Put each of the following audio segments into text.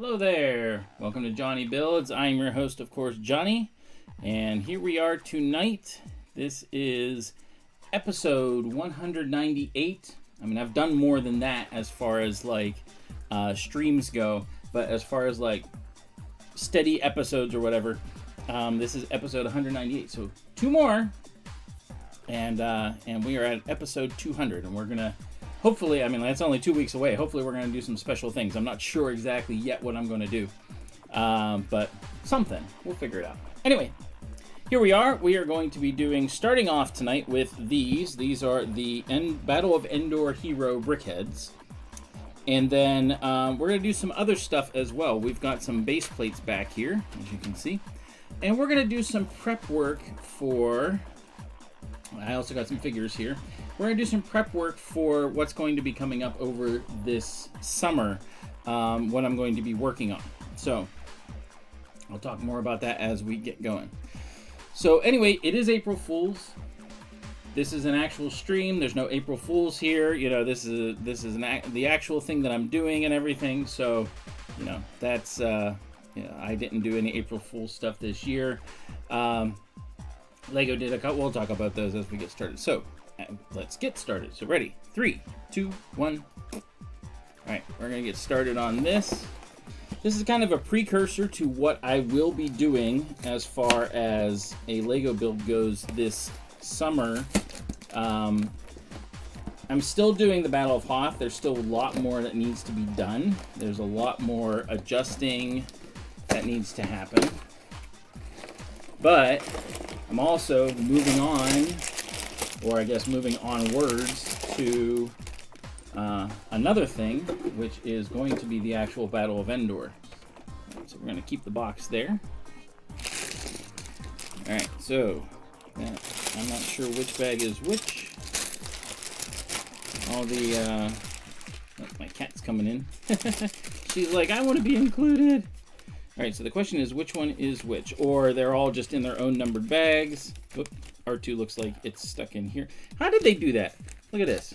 Hello there, welcome to JonnyBuildz. I'm your host, of course, Johnny, and here we are tonight. This is episode 198. I mean, I've done more than that as far as like streams go, but as far as like steady episodes or whatever, this is episode 198. So two more, and we are at episode 200, and we're gonna. Hopefully, I mean, that's only 2 weeks away. Hopefully, we're going to do some special things. I'm not sure exactly yet what I'm going to do, but something. We'll figure it out. Anyway, here we are. We are going to be starting off tonight with these. These are the Battle of Endor Hero BrickHeadz. And then we're going to do some other stuff as well. We've got some base plates back here, as you can see. And we're going to do some prep work for... I also got some figures here. We're going to do some prep work for what's going to be coming up over this summer, what I'm going to be working on. So I'll talk more about that as we get going. So anyway, it is April Fool's. This is an actual stream. There's no April Fool's here. You know, this is the actual thing that I'm doing and everything. So, you know, that's you know, I didn't do any April Fool's stuff this year. Lego did a couple. We'll talk about those as we get started. So let's get started. So ready? 3, 2, 1. All right, we're gonna get started on this. This is kind of a precursor to what I will be doing as far as a Lego build goes this summer. I'm still doing the Battle of Hoth. There's still a lot more that needs to be done. There's a lot more adjusting that needs to happen. But I'm also moving on, or I guess moving onwards to another thing, which is going to be the actual Battle of Endor. So we're going to keep the box there. Alright, so I'm not sure which bag is which. All the, oh, my cat's coming in. She's like, I want to be included. Alright, so the question is, which one is which? Or they're all just in their own numbered bags. Oop, R2 looks like it's stuck in here. How did they do that? Look at this.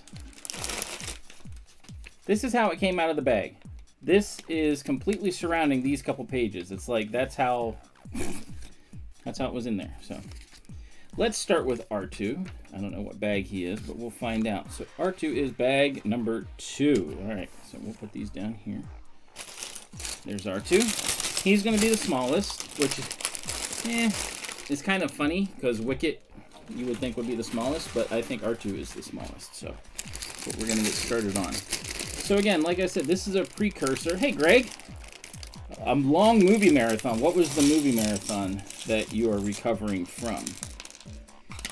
This is how it came out of the bag. This is completely surrounding these couple pages. It's like, that's how it was in there. So let's start with R2. I don't know what bag he is, but we'll find out. So R2 is bag number 2. Alright, so we'll put these down here. There's R2. He's going to be the smallest, which is kind of funny because Wicket you would think would be the smallest, but I think R2 is the smallest. So that's what we're going to get started on. So again, like I said, this is a precursor. Hey, Greg, a long movie marathon. What was the movie marathon that you are recovering from?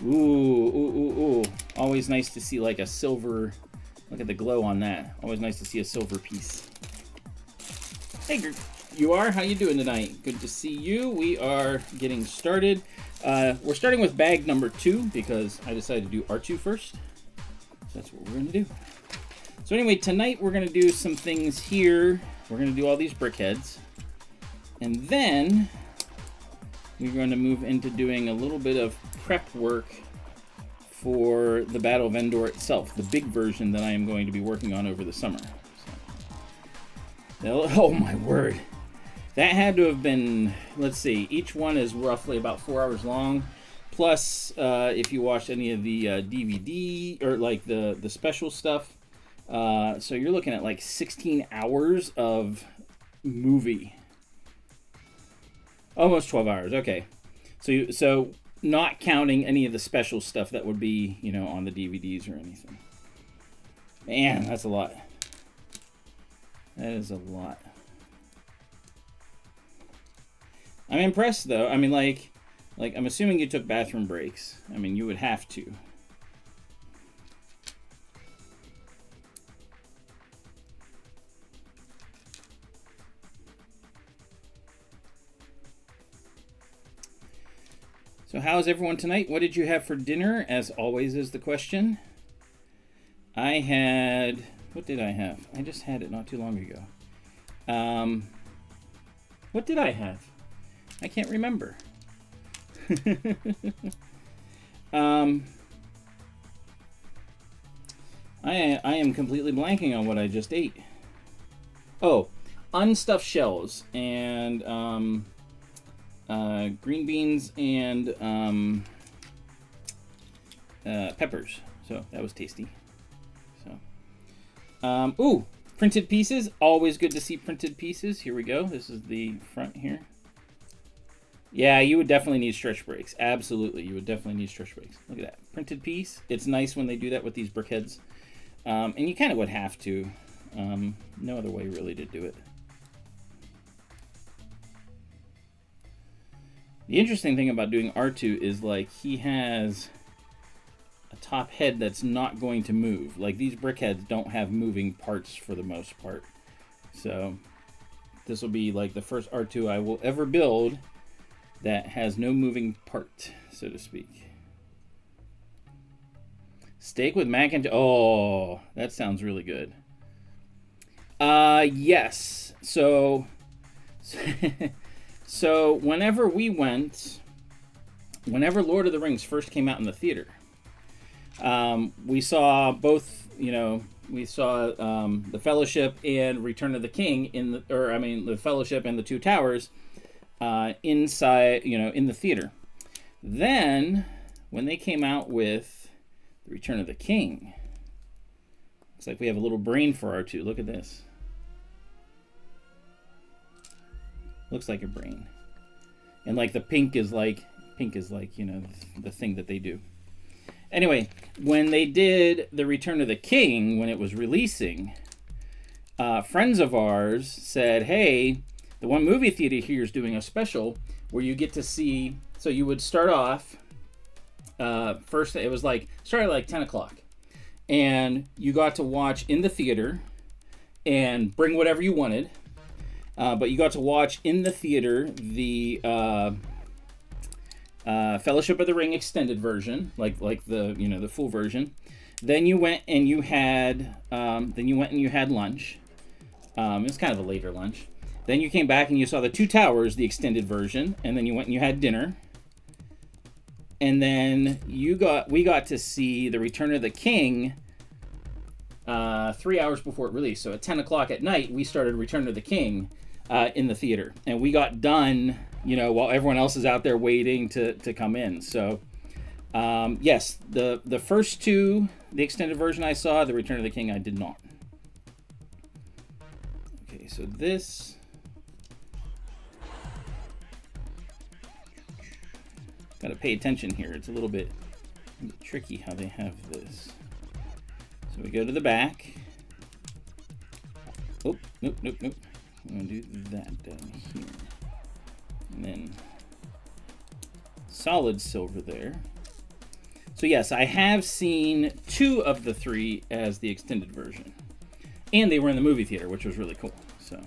Ooh. Always nice to see like a silver. Look at the glow on that. Always nice to see a silver piece. Hey, Greg. You are? How you doing tonight? Good to see you. We are getting started. We're starting with bag number 2 because I decided to do R2 first. So that's what we're going to do. So anyway, tonight we're going to do some things here. We're going to do all these BrickHeadz. And then we're going to move into doing a little bit of prep work for the Battle of Endor itself, the big version that I am going to be working on over the summer. So, oh my word. That had to have been, let's see, each one is roughly about 4 hours long. Plus, if you watch any of the DVD, or like the special stuff, so you're looking at like 16 hours of movie. Almost 12 hours, okay. So not counting any of the special stuff that would be, you know, on the DVDs or anything. Man, that's a lot. That is a lot. I'm impressed, though. I mean, like I'm assuming you took bathroom breaks. I mean, you would have to. So how's everyone tonight? What did you have for dinner? As always is the question. I had... What did I have? I just had it not too long ago. What did I have? I can't remember. I am completely blanking on what I just ate. Oh, unstuffed shells and green beans and peppers. So that was tasty. So, ooh, printed pieces. Always good to see printed pieces. Here we go. This is the front here. Yeah, you would definitely need stretch breaks. Absolutely, you would definitely need stretch breaks. Look at that. Printed piece. It's nice when they do that with these BrickHeadz. And you kind of would have to. No other way really to do it. The interesting thing about doing R2 is, like, he has a top head that's not going to move. Like, these BrickHeadz don't have moving parts for the most part. So this will be like the first R2 I will ever build that has no moving part, so to speak. Steak with mac and... Oh, that sounds really good. Yes. So whenever Lord of the Rings first came out in the theater, we saw both, we saw the Fellowship and Return of the King the Fellowship and the Two Towers inside, in the theater. Then, when they came out with the Return of the King, it's like we have a little brain for R2. Look at this. Looks like a brain. And like the pink is like, the thing that they do. Anyway, when they did the Return of the King, when it was releasing, friends of ours said, hey, the one movie theater here is doing a special where you get to see, so you would start off, first it was like, started like 10 o'clock. And you got to watch in the theater and bring whatever you wanted. But you got to watch in the theater the Fellowship of the Ring extended version, like the the full version. Then you went and you had lunch. It was kind of a later lunch. Then you came back and you saw the Two Towers, the extended version, and then you went and you had dinner. And then we got to see the Return of the King 3 hours before it released. So at 10 o'clock at night, we started Return of the King in the theater, and we got done, while everyone else is out there waiting to come in. So, yes, the first two, the extended version I saw, the Return of the King I did not. Okay, so this. Got to pay attention here. It's a little bit tricky how they have this. So we go to the back. Oh, nope. I'm going to do that down here. And then solid silver there. So yes, I have seen 2 of the 3 as the extended version. And they were in the movie theater, which was really cool. So,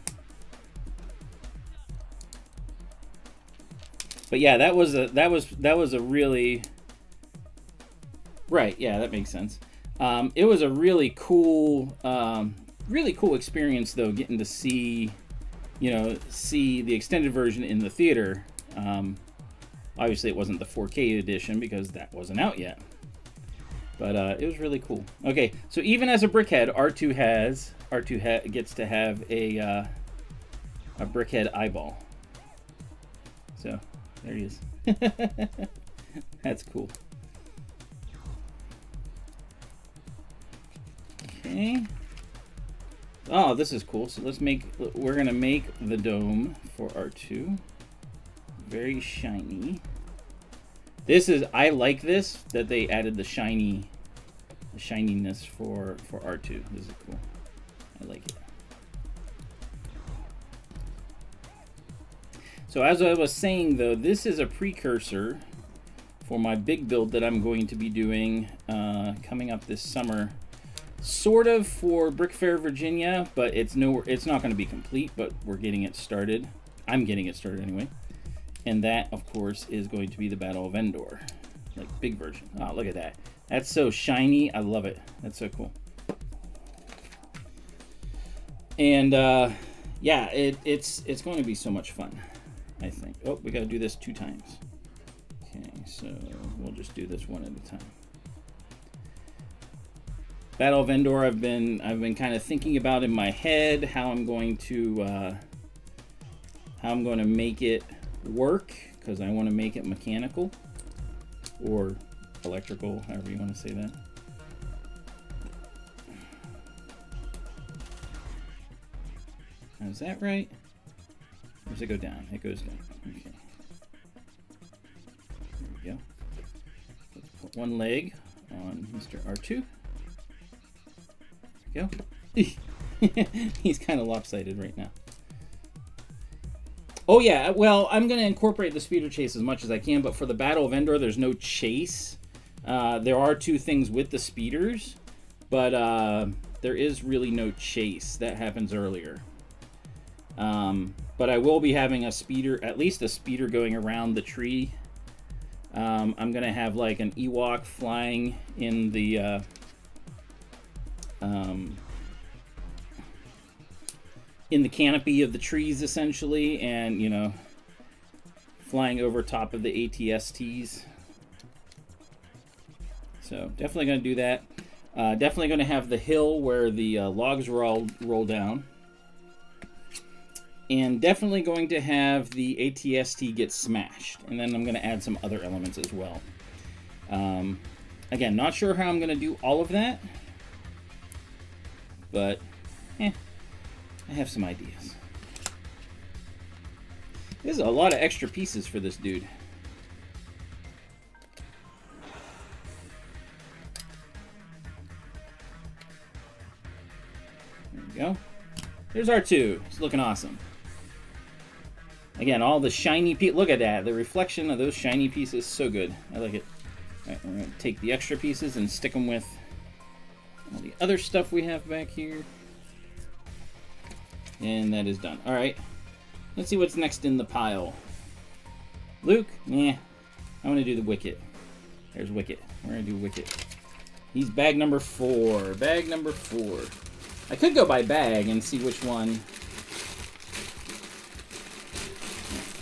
but yeah, that was a really, right, yeah, that makes sense. It was a really cool experience, though, getting to see the extended version in the theater. Obviously, it wasn't the 4K edition because that wasn't out yet. But it was really cool. Okay, so even as a BrickHead, R2 gets to have a BrickHead eyeball. So there he is. That's cool. Okay. Oh, this is cool. So we're gonna make the dome for R2. Very shiny. I like this, that they added the shininess for R2. This is cool. I like it. So as I was saying, though, this is a precursor for my big build that I'm going to be doing coming up this summer. Sort of for Brick Fair, Virginia, but it's not going to be complete, but we're getting it started. I'm getting it started anyway. And that, of course, is going to be the Battle of Endor. Like, big version. Oh, look at that. That's so shiny. I love it. That's so cool. And, yeah, it's going to be so much fun, I think. Oh, we got to do this 2 times. Okay, so we'll just do this one at a time. Battle of Endor, I've been kind of thinking about in my head how I'm going to make it work, because I want to make it mechanical or electrical, however you want to say that. Now, is that right? Or does it go down? It goes down. Okay. There we go. Let's put one leg on Mr. R2. There we go. He's kind of lopsided right now. Oh yeah, well, I'm going to incorporate the speeder chase as much as I can, but for the Battle of Endor, there's no chase. There are two things with the speeders, but there is really no chase. That happens earlier. But I will be having a speeder, at least a speeder going around the tree. I'm going to have like an Ewok flying in the canopy of the trees, essentially, and, you know, flying over top of the ATSTs. So definitely going to do that. Definitely going to have the hill where the logs roll down. And definitely going to have the ATST get smashed. And then I'm going to add some other elements as well. Again, not sure how I'm going to do all of that. But, I have some ideas. There's a lot of extra pieces for this dude. There we go. There's R2. It's looking awesome. Again, all the shiny pieces. Look at that. The reflection of those shiny pieces. So good. I like it. All right, we're going to take the extra pieces and stick them with all the other stuff we have back here. And that is done. All right. Let's see what's next in the pile. Luke? Nah. I want to do the Wicket. There's Wicket. We're going to do Wicket. He's bag number 4. Bag number 4. I could go by bag and see which one.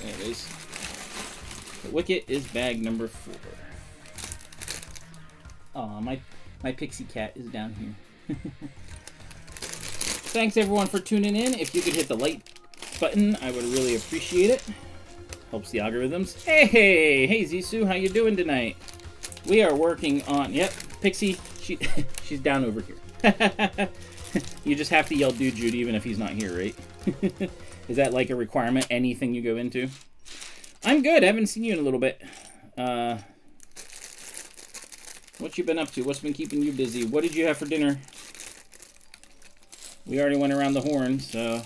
There it is. The Wicket is bag number 4. Aw, my pixie cat is down here. Thanks everyone for tuning in. If you could hit the like button, I would really appreciate it. Helps the algorithms. Hey Zissou, how you doing tonight? We are working on, yep, Pixie, she's down over here. You just have to yell Dude Jude even if he's not here, right? Is that like a requirement, anything you go into? I'm good, I haven't seen you in a little bit. What you been up to? What's been keeping you busy? What did you have for dinner? We already went around the horn, so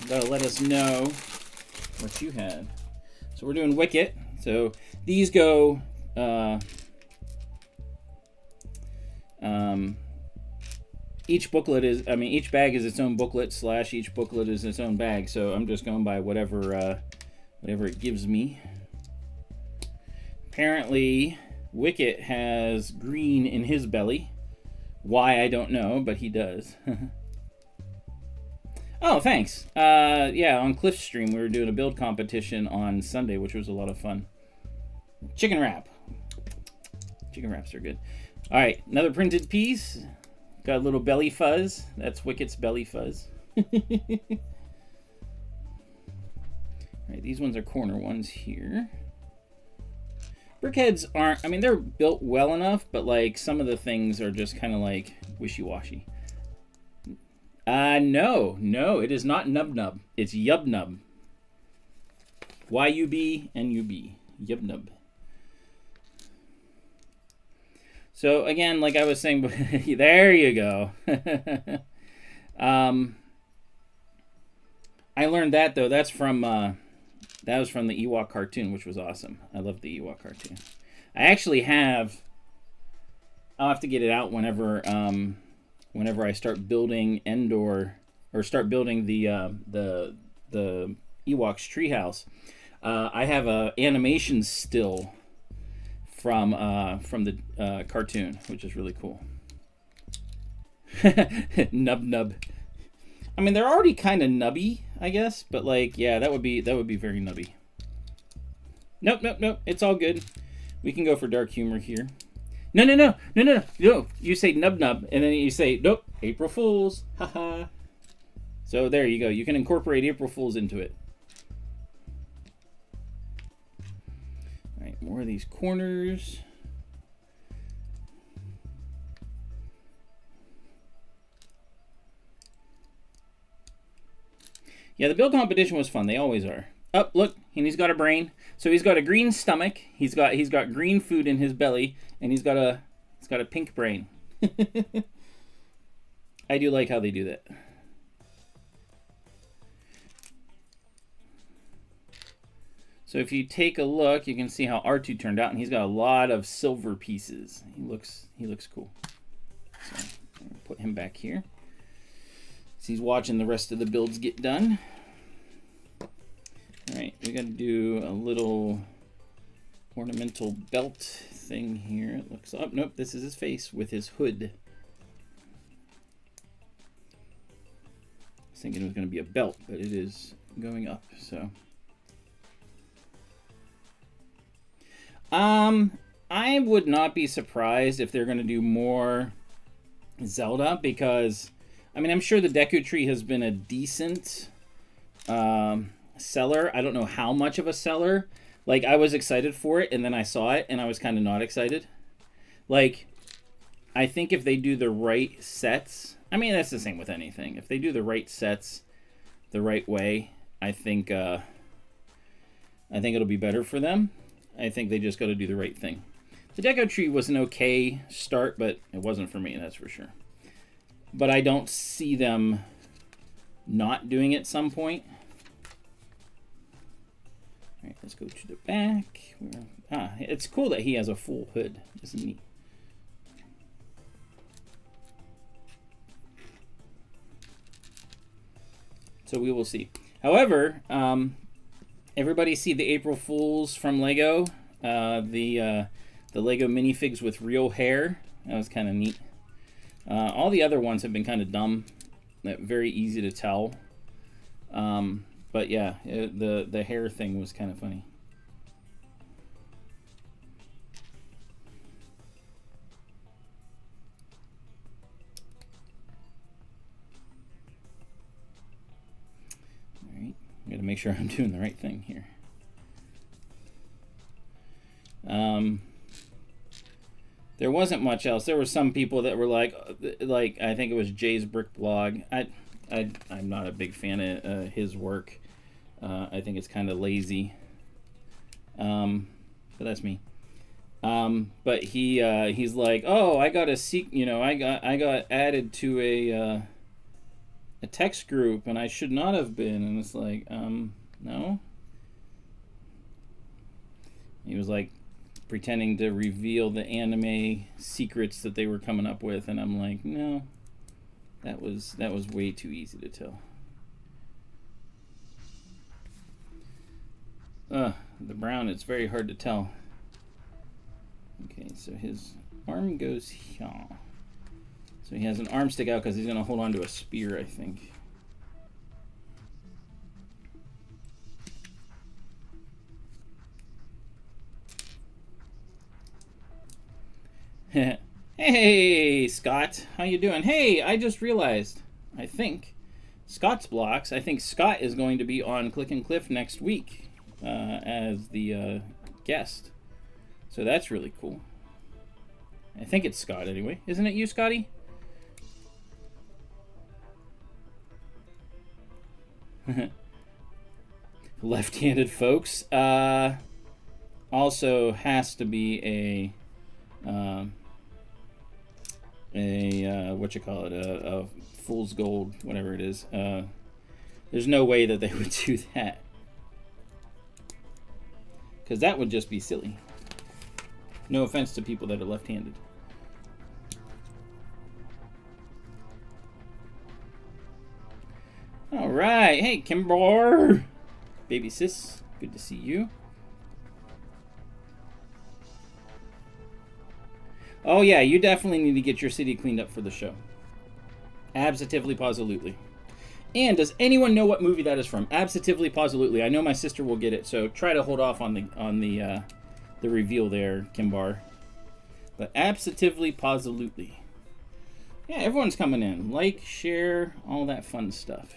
you gotta let us know what you had. So we're doing Wicket. So these go each booklet is, I mean, each bag is its own booklet / each booklet is its own bag. So I'm just going by whatever it gives me. Apparently, Wicket has green in his belly. Why, I don't know, but he does. Oh, thanks. Yeah, on Cliff's stream, we were doing a build competition on Sunday, which was a lot of fun. Chicken wrap. Chicken wraps are good. All right, another printed piece. Got a little belly fuzz. That's Wicket's belly fuzz. All right, these ones are corner ones here. BrickHeadz aren't, I mean, they're built well enough, but like some of the things are just kind of like wishy-washy. No, it is not Nub Nub. It's Yub Nub. Y-U-B and U-B. Yub Nub. So again, like I was saying, there you go. I learned that though. That's from that was from the Ewok cartoon, which was awesome. I love the Ewok cartoon. I actually have. I'll have to get it out whenever whenever I start building Endor or start building the Ewok's treehouse. I have a animation still from the cartoon, which is really cool. Nub nub. I mean, they're already kind of nubby, I guess, but like, yeah, that would be very nubby. Nope. It's all good. We can go for dark humor here. No, no, no, no, no, no. You say nub nub, and then you say nope. April Fools. Haha. So there you go. You can incorporate April Fools into it. All right, more of these corners. Yeah, the build competition was fun. They always are. Oh, look, and he's got a brain. So he's got a green stomach. He's got green food in his belly, and he's got a pink brain. I do like how they do that. So if you take a look, you can see how R2 turned out, and he's got a lot of silver pieces. He looks cool. So put him back here. So he's watching the rest of the builds get done. All right, we got to do a little ornamental belt thing here. It looks up. Nope, this is his face with his hood. I was thinking it was going to be a belt, but it is going up. So, I would not be surprised if they're going to do more Zelda, because I mean, I'm sure the Deku Tree has been a decent seller. I don't know how much of a seller. Like, I was excited for it, and then I saw it, and I was kind of not excited. Like, I think if they do the right sets, I mean, that's the same with anything. If they do the right sets the right way, I think it'll be better for them. I think they just got to do the right thing. The Deku Tree was an okay start, but it wasn't for me, that's for sure. But I don't see them not doing it at some point. All right, let's go to the back. It's cool that he has a full hood, isn't he? So we will see. However, everybody see the April Fools from Lego? The Lego minifigs with real hair. That was kind of neat. All the other ones have been kind of dumb, very easy to tell. But yeah, the hair thing was kind of funny. All right, I gotta make sure I'm doing the right thing here. There wasn't much else. There were some people that were like I think it was Jay's Brick Blog. I'm not a big fan of his work. I think it's kind of lazy. But that's me. But he's like, oh, I got I got added to a text group, and I should not have been. And it's like, no. He was like pretending to reveal the anime secrets that they were coming up with, and I'm like, no, that was way too easy to tell. The brown, it's very hard to tell. Okay, so his arm goes here. So he has an arm stick out because he's going to hold on to a spear, I think. Hey, Scott, how you doing? Hey, I just realized, I think Scott is going to be on Click and Cliff next week as the guest. So that's really cool. I think it's Scott anyway. Isn't it you, Scotty? Left-handed folks. Also has to be a fool's gold, whatever it is. There's no way that they would do that, because that would just be silly. No offense to people that are left-handed. All right, hey Kimber, baby sis, good to see you. Oh yeah, you definitely need to get your city cleaned up for the show. Absolutely, positively. And does anyone know what movie that is from? Absolutely, positively. I know my sister will get it, so try to hold off on the reveal there, Kimbar. But absolutely, positively. Yeah, everyone's coming in. Like, share, all that fun stuff.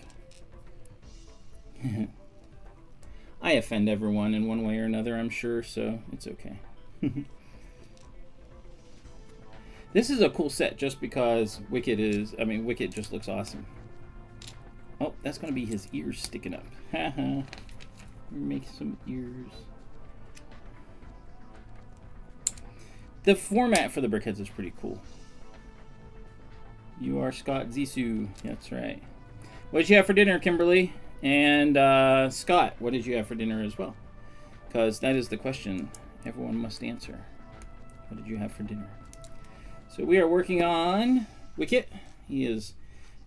I offend everyone in one way or another, I'm sure, so it's okay. This is a cool set just because Wicked just looks awesome. Oh, that's going to be his ears sticking up. Haha. Make some ears. The format for the BrickHeadz is pretty cool. You are Scott Zissou. That's right. What did you have for dinner, Kimberly? And Scott, what did you have for dinner as well? Because that is the question everyone must answer. What did you have for dinner? So we are working on Wicket. He is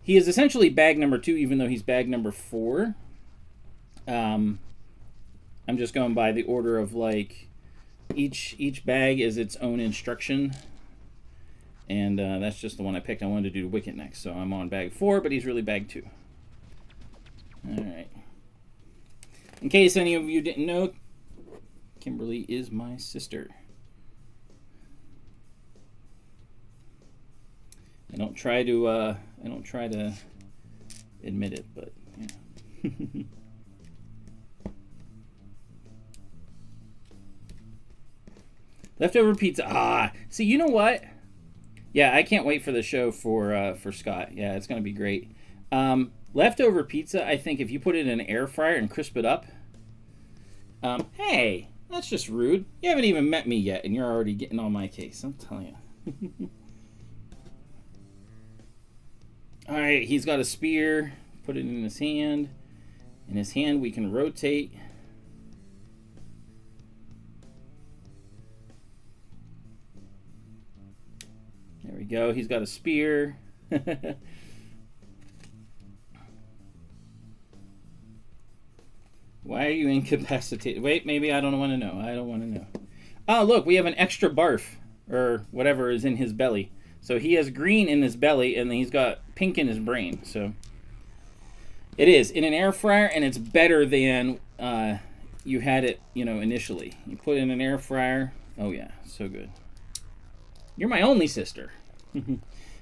essentially bag number 2, even though he's bag number 4. I'm just going by the order of like each bag is its own instruction, and that's just the one I picked. I wanted to do Wicket next, so I'm on bag 4, but he's really bag 2. All right. In case any of you didn't know, Kimberly is my sister. I don't try to admit it, but yeah. Leftover pizza. Ah, see, you know what? Yeah, I can't wait for the show for Scott. Yeah, it's gonna be great. Leftover pizza, I think if you put it in an air fryer and crisp it up. Hey, that's just rude. You haven't even met me yet, and you're already getting on my case. I'm telling you. All right, he's got a spear. Put it in his hand. In his hand, we can rotate. There we go. He's got a spear. Why are you incapacitated? Wait, maybe I don't want to know. I don't want to know. Oh, look, we have an extra barf, or whatever is in his belly. So he has green in his belly, and then he's got pink in his brain. So it is in an air fryer, and it's better than you had it, initially. You put it in an air fryer. Oh yeah, so good. You're my only sister.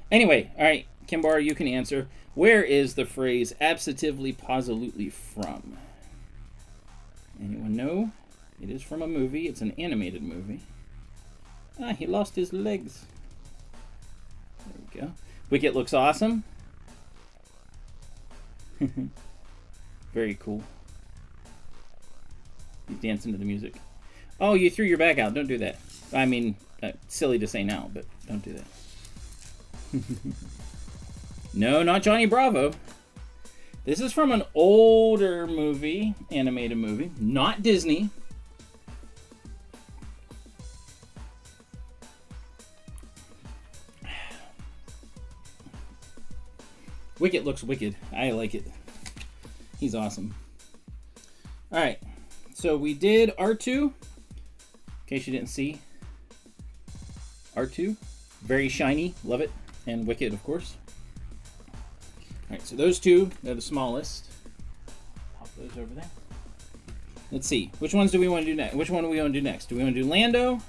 Anyway, all right, Kimbar, you can answer. Where is the phrase absolutely, positively from? Anyone know? It is from a movie. It's an animated movie. Ah, he lost his legs. There we go. Wicket looks awesome. Very cool. He's dancing to the music. Oh, you threw your bag out. Don't do that. I mean, silly to say now, but don't do that. No, not Johnny Bravo. This is from an older movie, animated movie, not Disney. Wicket looks wicked. I like it. He's awesome. All right, so we did R2. In case you didn't see, R2, very shiny, love it, and Wicket, of course. All right, so those two, they're the smallest. Pop those over there. Let's see, which ones do we want to do next? Which one do we want to do next? Do we want to do Lando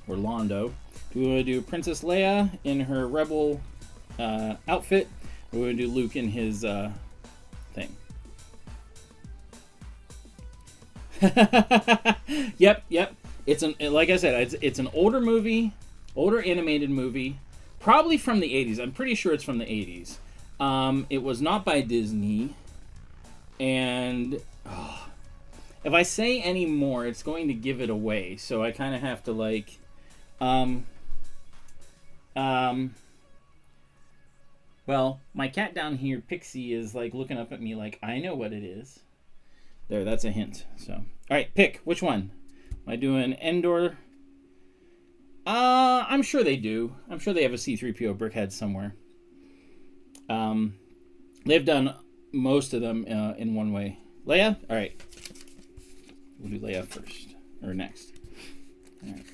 or Londo? Do we want to do Princess Leia in her rebel outfit? Or do we want to do Luke in his thing? Yep. It's like I said, it's an older movie, older animated movie, probably from the 80s. I'm pretty sure it's from the 80s. It was not by Disney, and if I say any more, it's going to give it away. So I kind of have to like, well, my cat down here, Pixie, is like looking up at me like I know what it is. There, that's a hint. So, all right, pick which one. Am I doing Endor? I'm sure they do. I'm sure they have a C-3PO BrickHeadz somewhere. They've done most of them in one way. Leia? All right. We'll do Leia first. Or next. All right.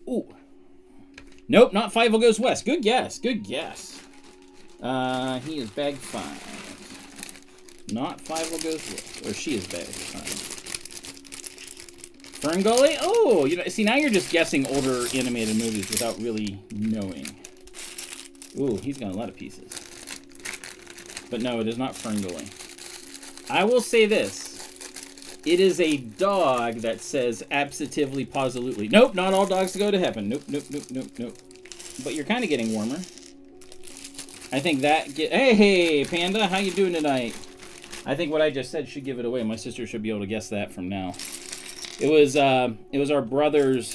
Ooh. Nope, not 5 Goes West. Good guess. Good guess. He is bag 5. Not 5 Goes West. Or she is bag 5. Ferngully? Oh, you know, see, now you're just guessing older animated movies without really knowing. Ooh, he's got a lot of pieces. But no, it is not Ferngully. I will say this. It is a dog that says absolutely, positively. Nope, not all dogs go to heaven. Nope, nope, nope, nope, nope. But you're kind of getting warmer. I think that hey, Panda, how you doing tonight? I think what I just said should give it away. My sister should be able to guess that from now. It was our brother's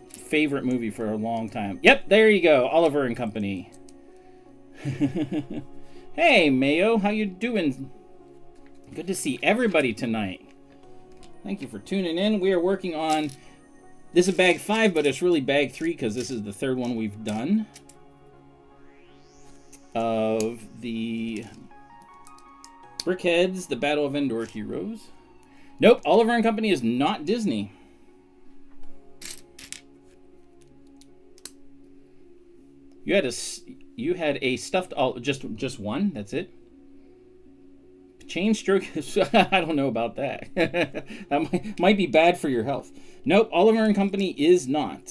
favorite movie for a long time. Yep, there you go. Oliver and Company. Hey, Mayo, how you doing? Good to see everybody tonight. Thank you for tuning in. We are working on... This is bag 5, but it's really bag 3 because this is the third one we've done of the BrickHeadz, the Battle of Endor Heroes. Nope, Oliver and Company is not Disney. You had a stuffed just one. That's it. Chain stroke. I don't know about that. That might be bad for your health. Nope, Oliver and Company is not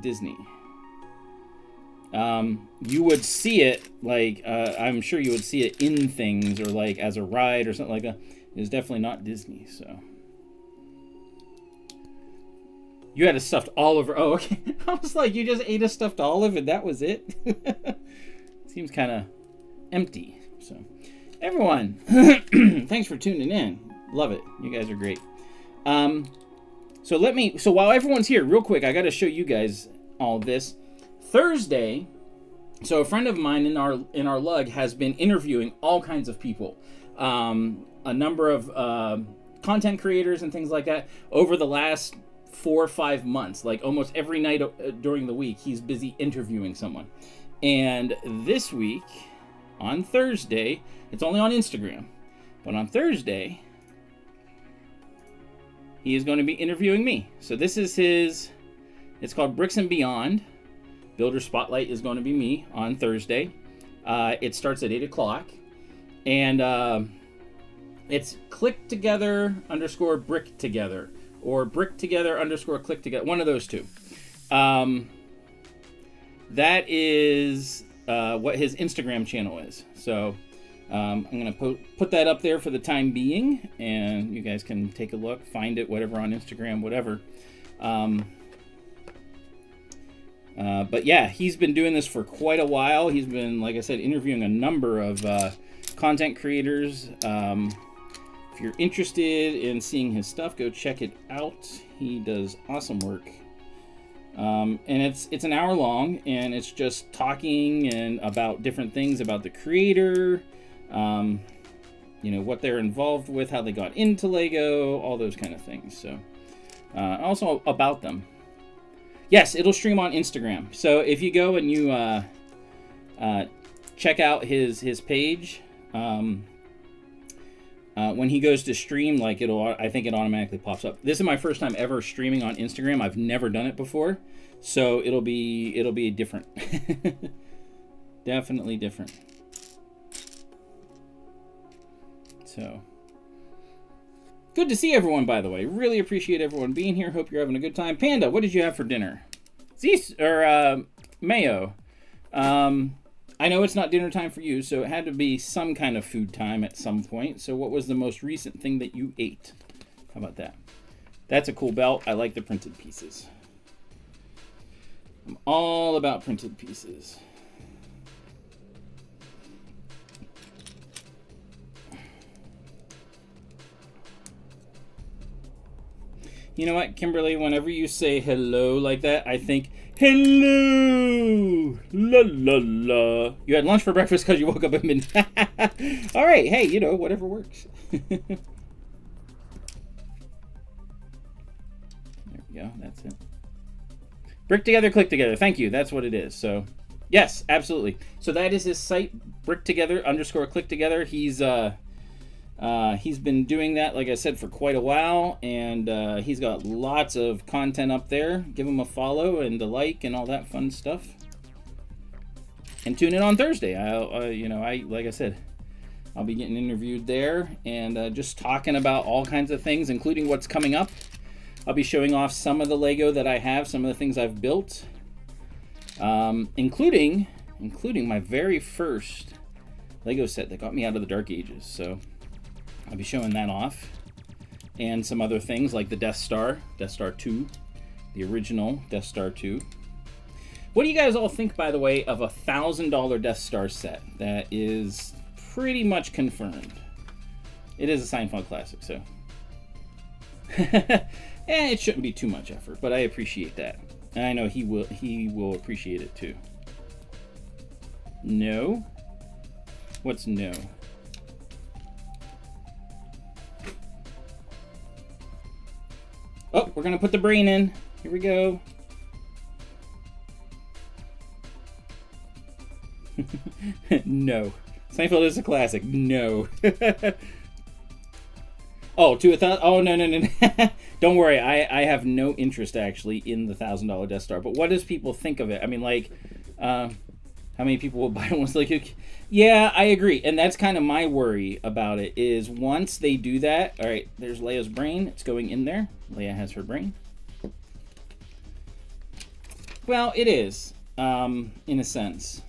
Disney. You would see it like I'm sure you would see it in things or like as a ride or something like that. It's definitely not Disney. So you had a stuffed olive. Oh, okay. I was like, you just ate a stuffed olive and that was it. Seems kind of empty. So everyone, thanks for tuning in. Love it. You guys are great. So while everyone's here, real quick, I got to show you guys all this. Thursday, so a friend of mine in our lug has been interviewing all kinds of people, a number of content creators and things like that over the last 4 or 5 months. Like almost every night during the week, he's busy interviewing someone. And this week, on Thursday, it's only on Instagram, but on Thursday, he is going to be interviewing me. So this is it's called Bricks and Beyond. Builder Spotlight is going to be me on Thursday. It starts at 8 o'clock. And it's click together _ brick together. Or brick together _ click together. One of those two. That is what his Instagram channel is. So I'm going to put that up there for the time being. And you guys can take a look, find it, whatever on Instagram, whatever. But yeah, he's been doing this for quite a while. He's been, like I said, interviewing a number of content creators. If you're interested in seeing his stuff, go check it out. He does awesome work. And it's an hour long, and it's just talking and about different things about the creator, what they're involved with, how they got into Lego, all those kind of things. So also about them. Yes, it'll stream on Instagram. So if you go and you check out his page, when he goes to stream, like I think it automatically pops up. This is my first time ever streaming on Instagram. I've never done it before, so it'll be different. Definitely different. So good to see everyone, by the way. Really appreciate everyone being here. Hope you're having a good time. Panda, what did you have for dinner? Mayo. I know it's not dinner time for you, so it had to be some kind of food time at some point. So what was the most recent thing that you ate? How about that? That's a cool belt. I like the printed pieces. I'm all about printed pieces. You know what, Kimberly, whenever you say hello like that, I think, hello, la la la. You had lunch for breakfast because you woke up at midnight. All right, hey, whatever works. There we go, that's it. Brick together, click together. Thank you, that's what it is. So, yes, absolutely. So that is his site, brick together _ click together. He's been doing that, like I said, for quite a while, and he's got lots of content up there. Give him a follow and a like and all that fun stuff. And tune in on Thursday. Like I said, I'll be getting interviewed there and just talking about all kinds of things, including what's coming up. I'll be showing off some of the Lego that I have, some of the things I've built, including my very first Lego set that got me out of the Dark Ages. So I'll be showing that off, and some other things like the Death Star 2, the original Death Star 2. What do you guys all think, by the way, of a $1,000 Death Star set that is pretty much confirmed? It is a Seinfeld classic, so it shouldn't be too much effort, but I appreciate that. And I know he will appreciate it too. No? What's no? Oh, we're gonna put the brain in. Here we go. No. Seinfeld is a classic. No. Oh, to $1,000? Oh, no. Don't worry. I have no interest, actually, in the $1,000 Death Star. But what does people think of it? I mean, like, how many people will buy one? Like, yeah, I agree. And that's kind of my worry about it, is once they do that, all right, there's Leia's brain. It's going in there. Leia has her brain. Well, it is, in a sense.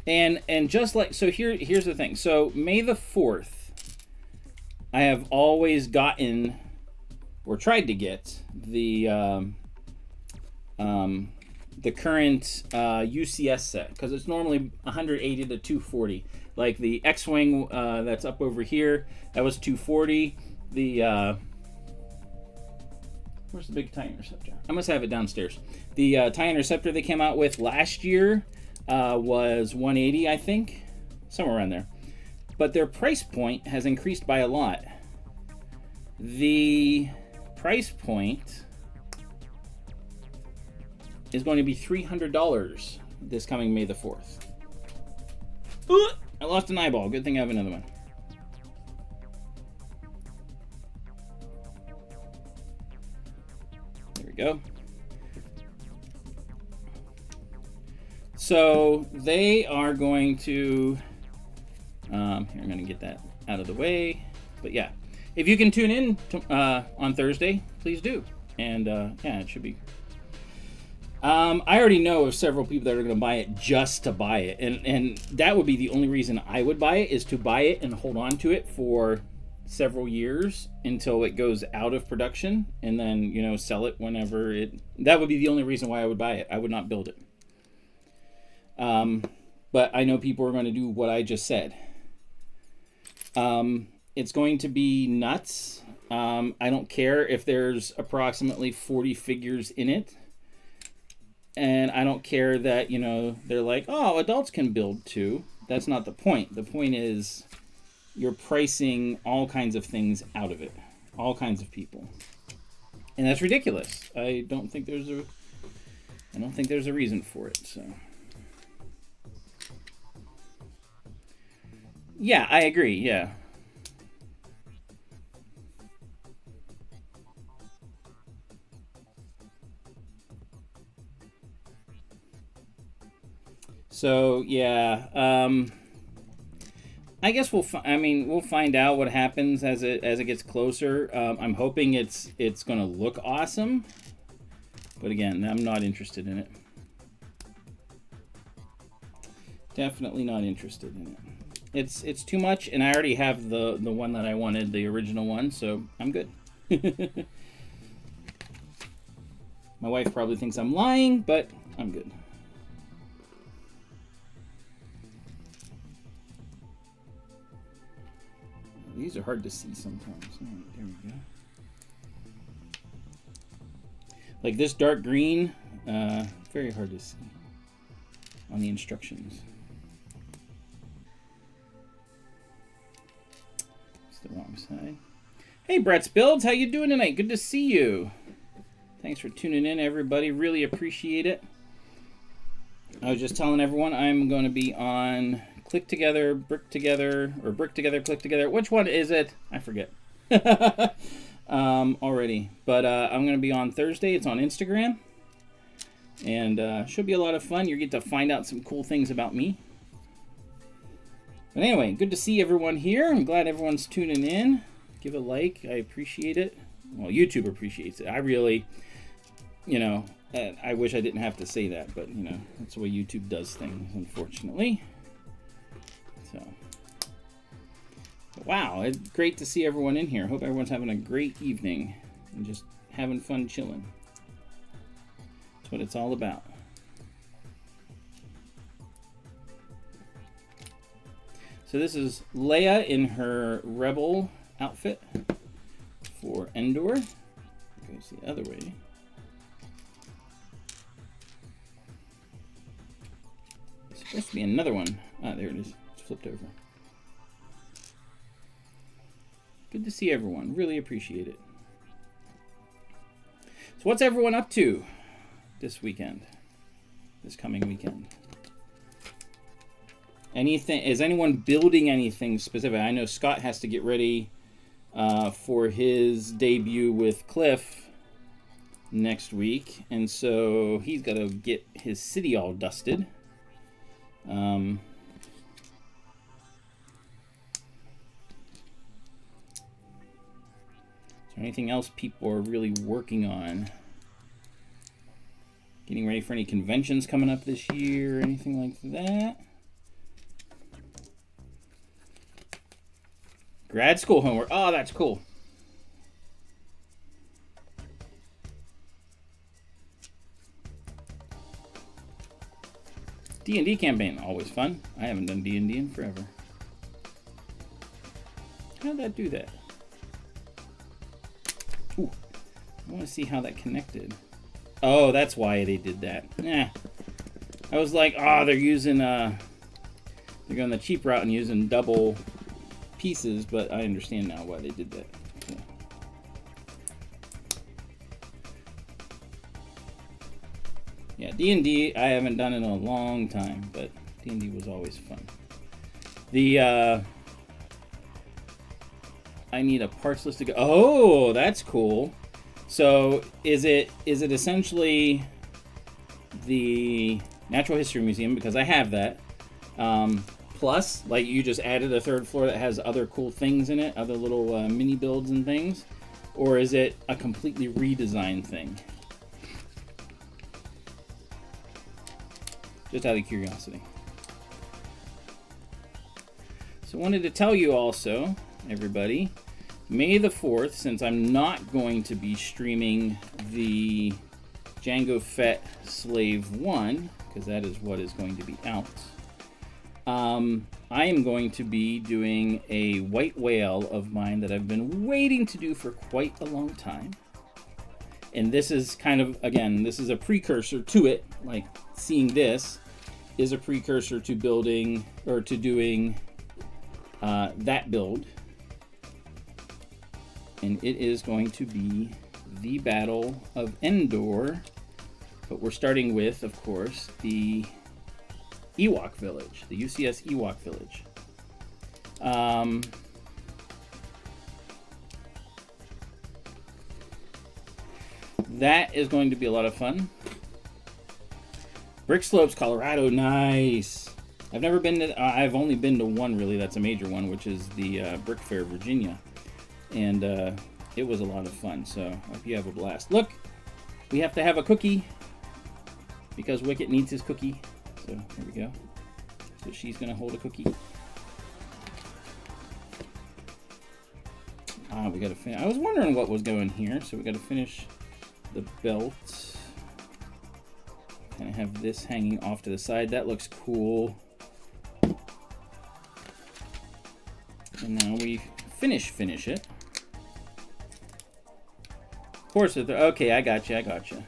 And just like, so here's the thing. So May the 4th, I have always gotten, or tried to get, the current UCS set, because it's normally 180 to 240. Like the X-Wing that's up over here, that was 240. The where's the big TIE Interceptor? I must have it downstairs. The TIE Interceptor they came out with last year was 180, I think, somewhere around there. But their price point has increased by a lot. The price point is going to be $300 this coming May the 4th. Ooh, I lost an eyeball. Good thing I have another one. There we go. So they are going to, here, I'm going to get that out of the way. But yeah, if you can tune in to, on Thursday, please do. And yeah, it should be. I already know of several people that are going to buy it just to buy it. And that would be the only reason I would buy it, is to buy it and hold on to it for several years until it goes out of production, and then, you know, sell it whenever it, that would be the only reason why I would buy it. I would not build it. But I know people are going to do what I just said. It's going to be nuts. I don't care if there's approximately 40 figures in it. And I don't care that, you know, they're like, oh, adults can build too. That's not the point. The point is you're pricing all kinds of things out of it. All kinds of people. And that's ridiculous. I don't think there's a reason for it, so. Yeah, I agree, yeah. So yeah, I guess we'll find out what happens as it gets closer. I'm hoping it's gonna look awesome, but again, I'm not interested in it. Definitely not interested in it. It's too much, and I already have the one that I wanted, the original one, so I'm good. My wife probably thinks I'm lying, but I'm good. These are hard to see sometimes. Oh, there we go. Like this dark green, very hard to see on the instructions. It's the wrong side. Hey, Brett's Builds, how you doing tonight? Good to see you. Thanks for tuning in, everybody. Really appreciate it. I was just telling everyone I'm going to be on Click Together, Brick Together, or Brick Together, Click Together. Which one is it? I forget already. But I'm going to be on Thursday. It's on Instagram. And should be a lot of fun. You get to find out some cool things about me. But anyway, good to see everyone here. I'm glad everyone's tuning in. Give a like. I appreciate it. Well, YouTube appreciates it. I really, you know, I wish I didn't have to say that, but, you know, that's the way YouTube does things, unfortunately. So, wow, it's great to see everyone in here. Hope everyone's having a great evening and just having fun chilling. That's what it's all about. So this is Leia in her Rebel outfit for Endor. Goes the other way. There's supposed to be another one. Ah, there it is. It's flipped over. Good to see everyone. Really appreciate it. So what's everyone up to this weekend? This coming weekend? Anything? Is anyone building anything specific? I know Scott has to get ready for his debut with Cliff next week, and so he's got to get his city all dusted. Is there anything else people are really working on? Getting ready for any conventions coming up this year, anything like that? Grad school homework. Oh, that's cool. D&D campaign, always fun. I haven't done D&D in forever. How'd that do that? Ooh, I want to see how that connected. Oh, that's why they did that. Yeah. I was like, oh, they're using, they're going the cheap route and using double pieces, but I understand now why they did that. So. Yeah, D&D I haven't done in a long time, but D&D was always fun. The I need a parts list to go. Oh, that's cool. So is it essentially the Natural History Museum, because I have that, plus like you just added a third floor that has other cool things in it, other little mini builds and things, or is it a completely redesigned thing? Just out of curiosity. So I wanted to tell you also, everybody, May the 4th, since I'm not going to be streaming the Jango Fett Slave 1, because that is what is going to be out, I am going to be doing a white whale of mine that I've been waiting to do for quite a long time. And this is kind of, again, this is a precursor to it. Like, seeing this is a precursor to building, or to doing that build. And it is going to be the Battle of Endor. But we're starting with, of course, the Ewok Village, the UCS Ewok Village. That is going to be a lot of fun. Brick Slopes, Colorado, nice. I've never been to, I've only been to one really, that's a major one, which is the Brick Fair, Virginia. And it was a lot of fun, so I hope you have a blast. Look, we have to have a cookie because Wicket needs his cookie. So here we go. So she's gonna hold a cookie. We gotta finish. I was wondering what was going here, so we gotta finish the belt. And I have this hanging off to the side. That looks cool. And now we finish it. Of course, okay, I got you.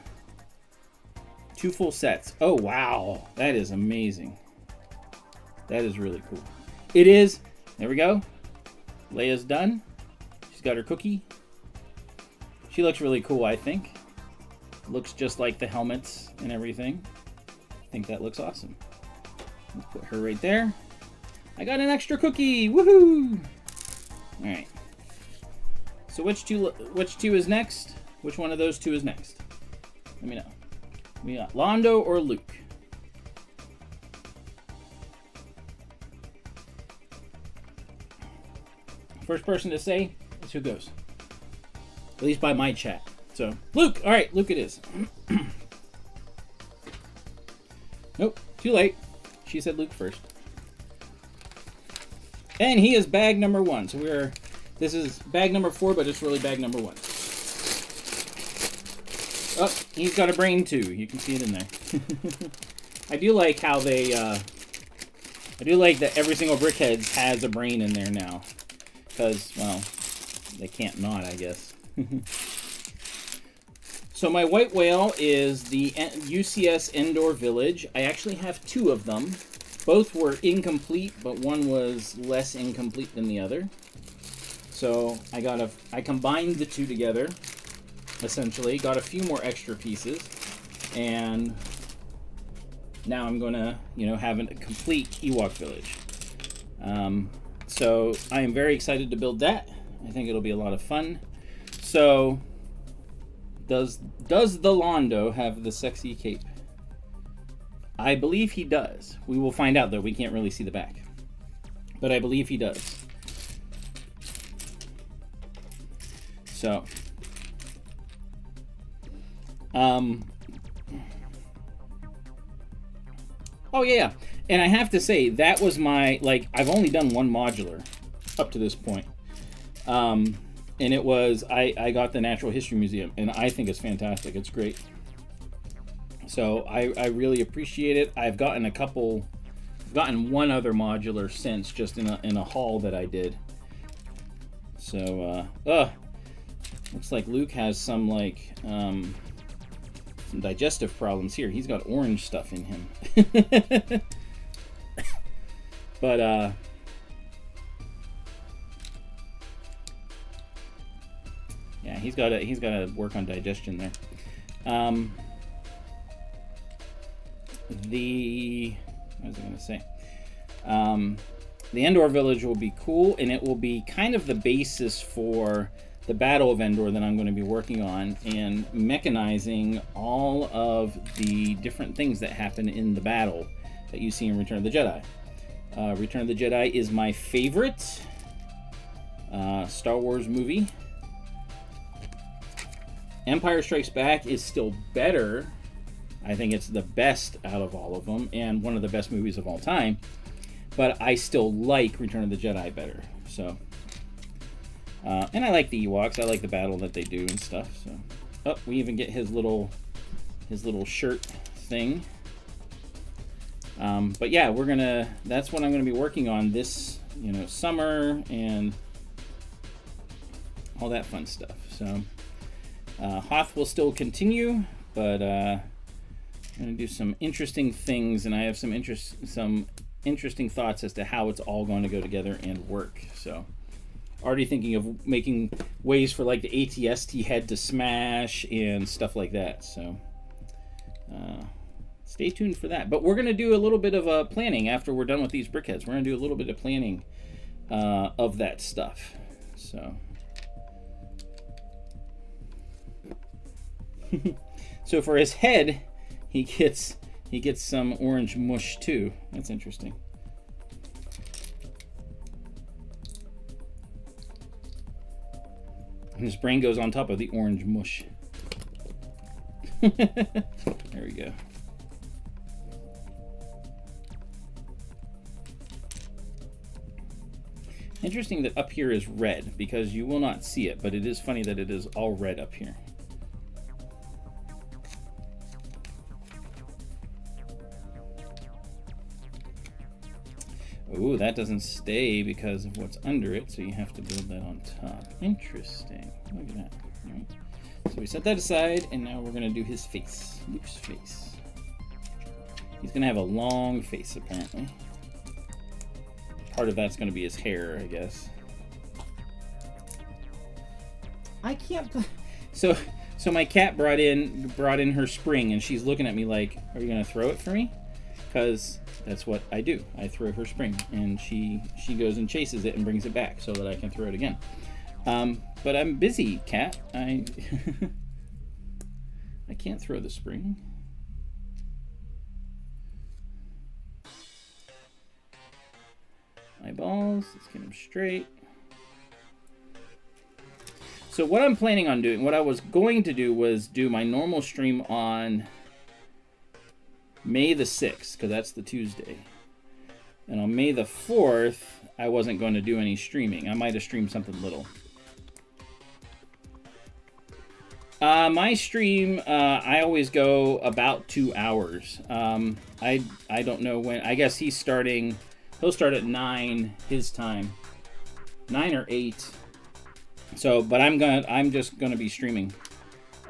2 full sets. Oh, wow. That is amazing. That is really cool. It is. There we go. Leia's done. She's got her cookie. She looks really cool, I think. Looks just like the helmets and everything. I think that looks awesome. Let's put her right there. I got an extra cookie. Woohoo! All right. So which two is next? Which one of those two is next? Let me know. We got Londo or Luke? First person to say is who goes. At least by my chat. So, Luke! Alright, Luke it is. Nope, too late. She said Luke first. And he is bag number 1. So this is bag number 4, but it's really bag number 1. Oh, he's got a brain too. You can see it in there. I do like how they, I do like that every single BrickHeadz has a brain in there now. Because, well, they can't not, I guess. So my white whale is the UCS Endor Village. I actually have 2 of them. Both were incomplete, but one was less incomplete than the other. So I combined the 2 together, essentially. Got a few more extra pieces, and now I'm gonna, have a complete Ewok village. So I am very excited to build that. I think it'll be a lot of fun. So, does the Londo have the sexy cape? I believe he does. We will find out, though. We can't really see the back. But I believe he does. So. Oh, yeah. And I have to say, that was my, I've only done 1 modular up to this point. And it was, I got the Natural History Museum, and I think it's fantastic. It's great. So I really appreciate it. I've gotten one other modular since, just in a haul that I did. So looks like Luke has some some digestive problems here. He's got orange stuff in him. But yeah, he's got to work on digestion there. What was I going to say? The Endor Village will be cool, and it will be kind of the basis for the Battle of Endor that I'm going to be working on, and mechanizing all of the different things that happen in the battle that you see in Return of the Jedi. Return of the Jedi is my favorite Star Wars movie. Empire Strikes Back is still better. I think it's the best out of all of them, and one of the best movies of all time. But I still like Return of the Jedi better. So, and I like the Ewoks. I like the battle that they do and stuff. So, oh, we even get his little shirt thing. But yeah, that's what I'm gonna be working on this, summer and all that fun stuff. So, Hoth will still continue, but I'm gonna do some interesting things, and I have some interesting thoughts as to how it's all going to go together and work. So, already thinking of making ways for the AT-ST head to smash and stuff like that. So, stay tuned for that. But we're going to do a little bit of planning after we're done with these BrickHeadz. We're going to do a little bit of planning of that stuff. So, so for his head, he gets some orange mush too. That's interesting. And his brain goes on top of the orange mush. There we go. Interesting that up here is red, because you will not see it, but it is funny that it is all red up here. Ooh, that doesn't stay because of what's under it, so you have to build that on top. Interesting. Look at that. All right. So we set that aside, and now we're going to do his face. Luke's face. He's going to have a long face, apparently. Part of that's going to be his hair, I guess. I can't... So my cat brought in her spring, and she's looking at me like, are you going to throw it for me? Because that's what I do. I throw her spring, and she goes and chases it and brings it back so that I can throw it again. But I'm busy, cat. I can't throw the spring. Eyeballs. Let's get them straight. So what I'm planning on doing, what I was going to do was do my normal stream on May the 6th, because that's the Tuesday. And on May the 4th, I wasn't going to do any streaming. I might have streamed something little. My stream, I always go about 2 hours. I don't know when. I guess he'll start at 9 his time. 9 or 8. So, but I'm just gonna be streaming,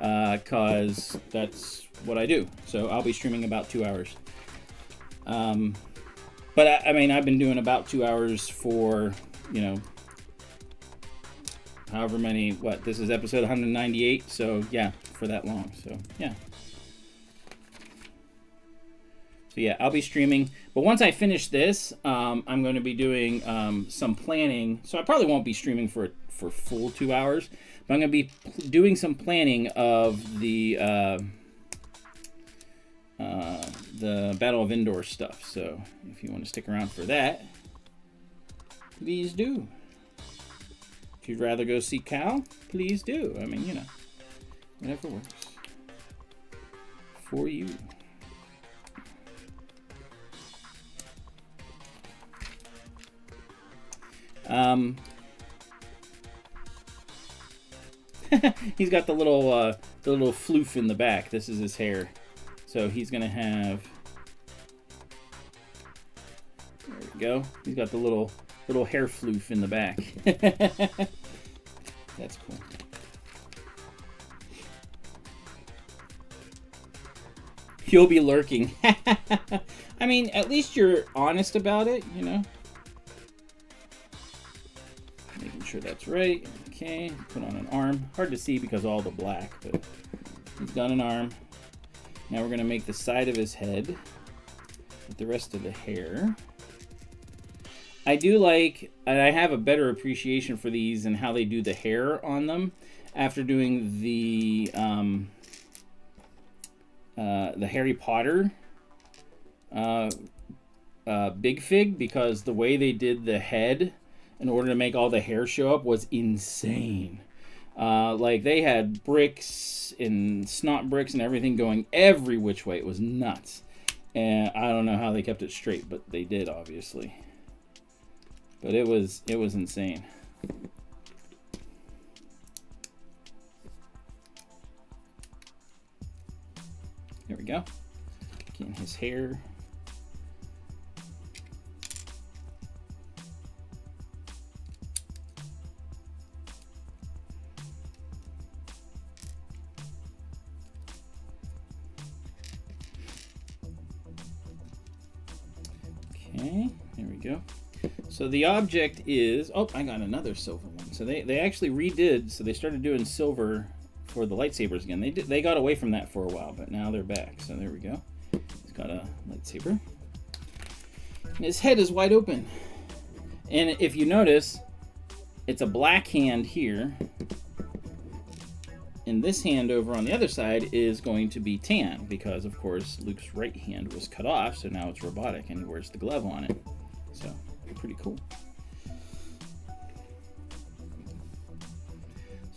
cause that's what I do. So I'll be streaming about 2 hours. But I mean, I've been doing about 2 hours for, you know, however many, this is episode 198, so yeah, for that long, so yeah. So yeah, I'll be streaming, but once I finish this, I'm going to be doing some planning, so I probably won't be streaming for full 2 hours, but I'm going to be doing some planning of the Battle of Endor stuff, so if you want to stick around for that, please do. If you'd rather go see Cal, please do. I mean, you know, whatever works for you. He's got the little floof in the back. This is his hair. So he's gonna have. There we go. He's got the little hair floof in the back. That's cool. You'll be lurking. I mean, at least you're honest about it, you know. Making sure that's right. Okay, put on an arm. Hard to see because of all the black, but he's done an arm. Now we're gonna make the side of his head with the rest of the hair. I do like, and I have a better appreciation for these and how they do the hair on them after doing the Harry Potter Big Fig, because the way they did the head in order to make all the hair show up was insane. Like they had bricks and snot bricks and everything going every which way. It was nuts. And I don't know how they kept it straight, but they did, obviously. But it was insane. There we go. Getting his hair. Okay, there we go. So the object is, oh, I got another silver one. So they actually redid, so they started doing silver for the lightsabers again. They got away from that for a while, but now they're back. So there we go. He's got a lightsaber. And his head is wide open. And if you notice, it's a black hand here. And this hand over on the other side is going to be tan, because of course Luke's right hand was cut off, so now it's robotic and he wears the glove on it. So pretty cool.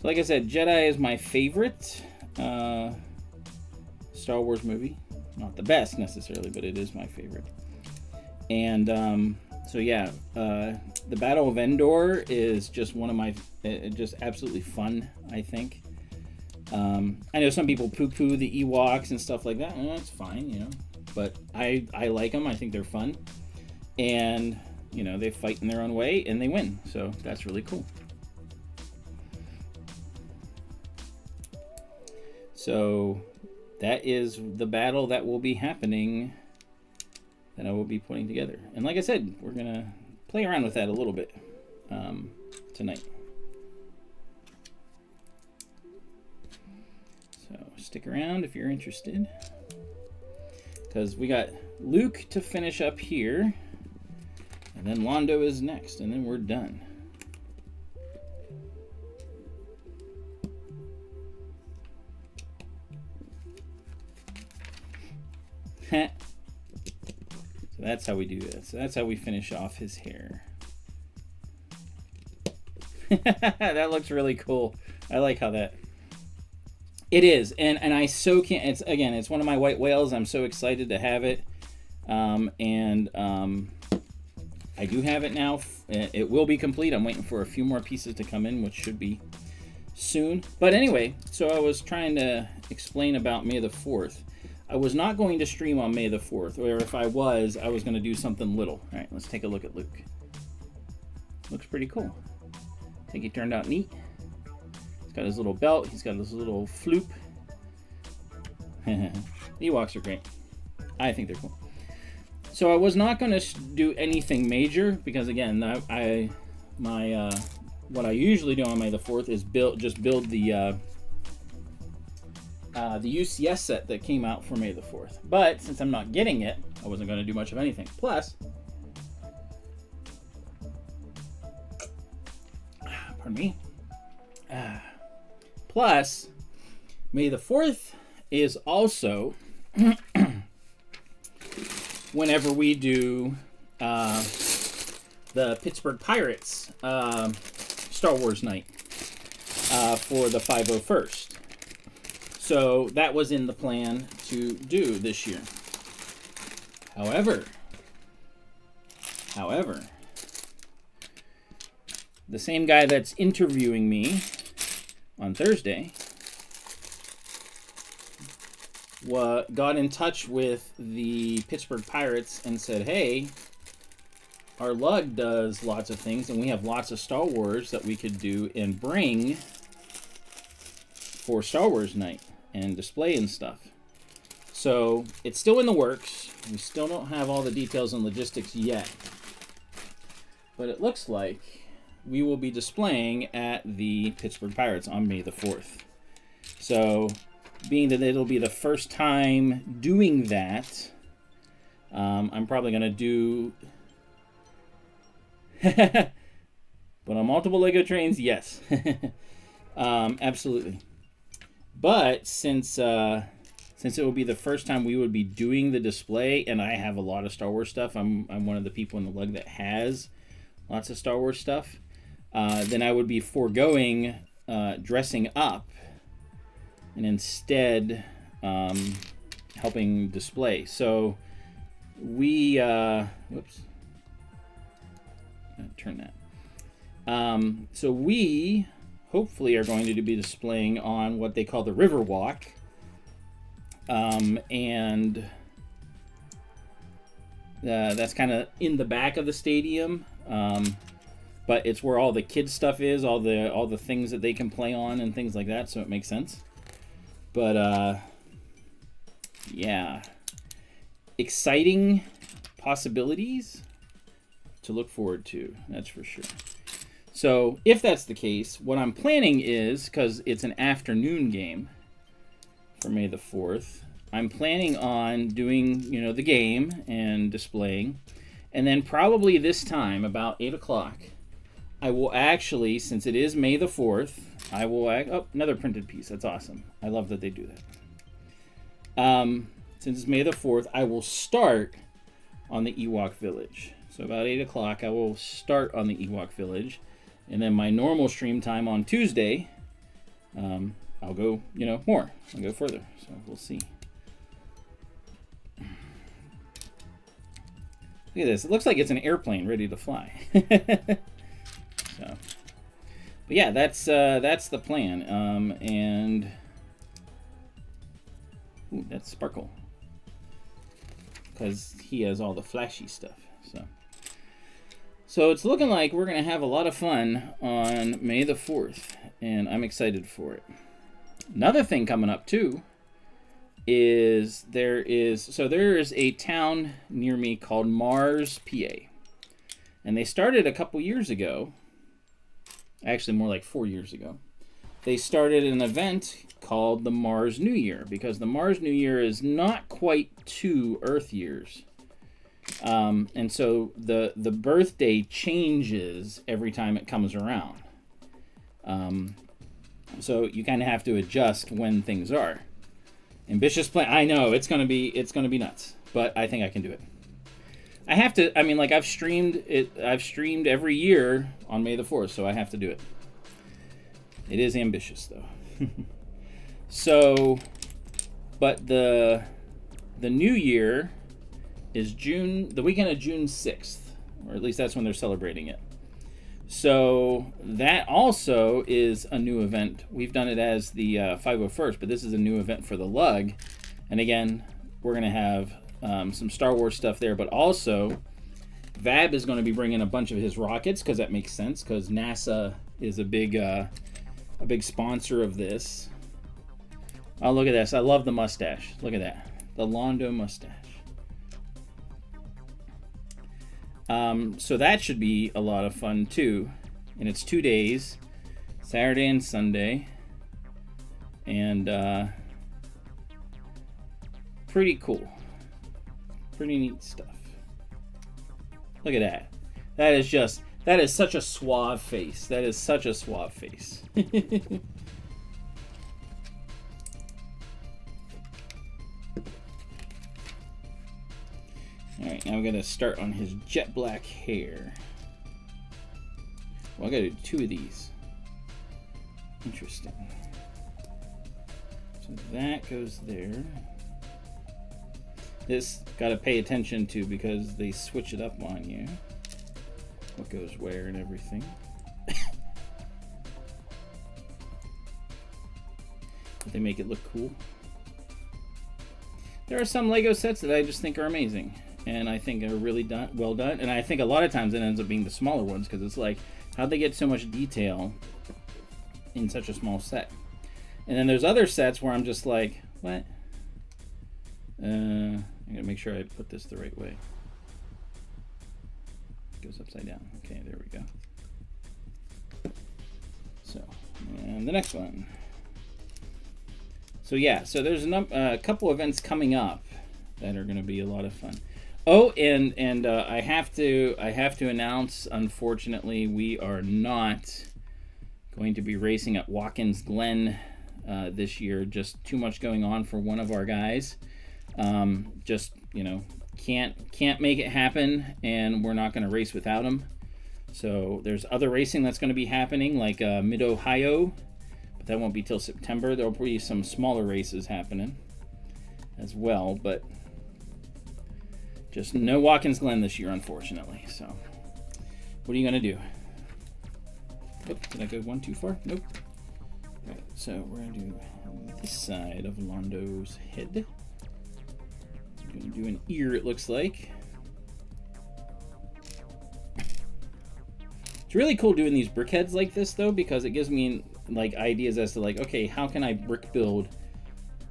So like I said, Jedi is my favorite Star Wars movie. Not the best necessarily, but it is my favorite. And so yeah, the Battle of Endor is just one of my, just absolutely fun, I think. I know some people poo-poo the Ewoks and stuff like that. That's fine, you know. But I like them. I think they're fun. And, you know, they fight in their own way and they win. So that's really cool. So that is the battle that will be happening, that I will be putting together. And like I said, we're going to play around with that a little bit tonight. So stick around if you're interested, because we got Luke to finish up here, and then Londo is next, and then we're done. So that's how we do this. So that's how we finish off his hair. That looks really cool. I like how that... It is, and I so can't... It's one of my white whales. I'm so excited to have it. I do have it now. It will be complete. I'm waiting for a few more pieces to come in, which should be soon. But anyway, so I was trying to explain about May the 4th. I was not going to stream on May the 4th, or if I was going to do something little. All right, let's take a look at Luke. Looks pretty cool. I think he turned out neat. He's got his little belt. He's got his little floop. Ewoks are great. I think they're cool. So I was not going to do anything major because, again, what I usually do on May the 4th is build the UCS set that came out for May the 4th. But since I'm not getting it, I wasn't going to do much of anything. Plus, pardon me. Plus, May the 4th is also whenever we do the Pittsburgh Pirates Star Wars night for the 501st. So that was in the plan to do this year. However, the same guy that's interviewing me on Thursday got in touch with the Pittsburgh Pirates and said, hey, our lug does lots of things and we have lots of Star Wars that we could do and bring for Star Wars night and display and stuff. So it's still in the works. We still don't have all the details and logistics yet. But it looks like we will be displaying at the Pittsburgh Pirates on May the 4th. So, being that it'll be the first time doing that, I'm probably going to do... But on multiple Lego trains, yes. Absolutely. But since it will be the first time we would be doing the display, and I have a lot of Star Wars stuff, I'm one of the people in the lug that has lots of Star Wars stuff, then I would be foregoing dressing up and instead helping display. So we, whoops, turn that. So we hopefully are going to be displaying on what they call the River Walk, and that's kind of in the back of the stadium. But it's where all the kids stuff is, all the things that they can play on and things like that, so it makes sense. But yeah, exciting possibilities to look forward to, that's for sure. So if that's the case, what I'm planning is, because it's an afternoon game for May the 4th, I'm planning on doing, the game and displaying, and then probably this time, about 8 o'clock, I will actually, since it is May the 4th, I will... Oh, another printed piece. That's awesome. I love that they do that. Since it's May the 4th, I will start on the Ewok Village. So about 8 o'clock, I will start on the Ewok Village. And then my normal stream time on Tuesday, I'll go, more. I'll go further. So we'll see. Look at this. It looks like it's an airplane ready to fly. So, but yeah, that's the plan. And ooh, that's Sparkle, because he has all the flashy stuff. So it's looking like we're gonna have a lot of fun on May the 4th, and I'm excited for it. Another thing coming up too is there is a town near me called Mars, PA. And they started a couple years ago, actually more like 4 years ago. They started an event called the Mars New Year, because the Mars New Year is not quite 2 Earth years. And so the birthday changes every time it comes around. So you kind of have to adjust when things are. Ambitious plan. I know it's gonna be nuts, but I think I can do it. I have to. I mean, like, I've streamed every year on May the 4th, so I have to do it. It is ambitious, though. So, but the new year is the weekend of June 6th, or at least that's when they're celebrating it. So that also is a new event. We've done it as the 501st, but this is a new event for the lug. And again, we're going to have some Star Wars stuff there, but also Vab is going to be bringing a bunch of his rockets, because that makes sense, because NASA is a big sponsor of this. Oh, look at this. I love the mustache. Look at that. The Londo mustache. So that should be a lot of fun too. And it's 2 days, Saturday and Sunday. And pretty cool. Pretty neat stuff. Look at that. That is such a suave face. That is such a suave face. Alright, now we're going to start on his jet black hair. Well, I got to do 2 of these. Interesting. So that goes there. This got to pay attention to, because they switch it up on you. What goes where and everything. But they make it look cool. There are some Lego sets that I just think are amazing, and I think are really well done. And I think a lot of times it ends up being the smaller ones, because it's like, how'd they get so much detail in such a small set? And then there's other sets where I'm just like, what? I gotta make sure I put this the right way. It goes upside down. Okay, there we go. So, and the next one. So yeah, so there's a couple events coming up that are going to be a lot of fun. Oh, and I have to announce, unfortunately, we are not going to be racing at Watkins Glen this year. Just too much going on for one of our guys. Just, you know, can't make it happen, and we're not going to race without him. So there's other racing that's going to be happening, like Mid-Ohio. That won't be till September. There'll be some smaller races happening as well, but just no Watkins Glen this year, unfortunately. So, what are you gonna do? Oh, did I go one too far? Nope. All right, so we're gonna do this side of Londo's head. We're gonna do an ear, it looks like. It's really cool doing these BrickHeadz like this, though, because it gives me like ideas as to like, okay, how can I brick build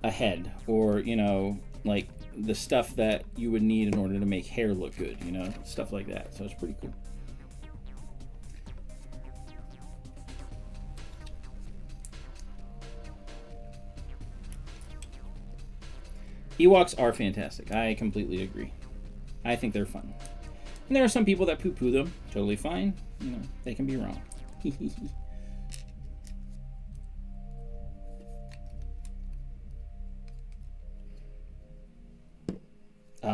a head, or, you know, like the stuff that you would need in order to make hair look good, you know, stuff like that. So it's pretty cool. Ewoks are fantastic. I completely agree. I think they're fun. And there are some people that poo-poo them. Totally fine. You know, they can be wrong.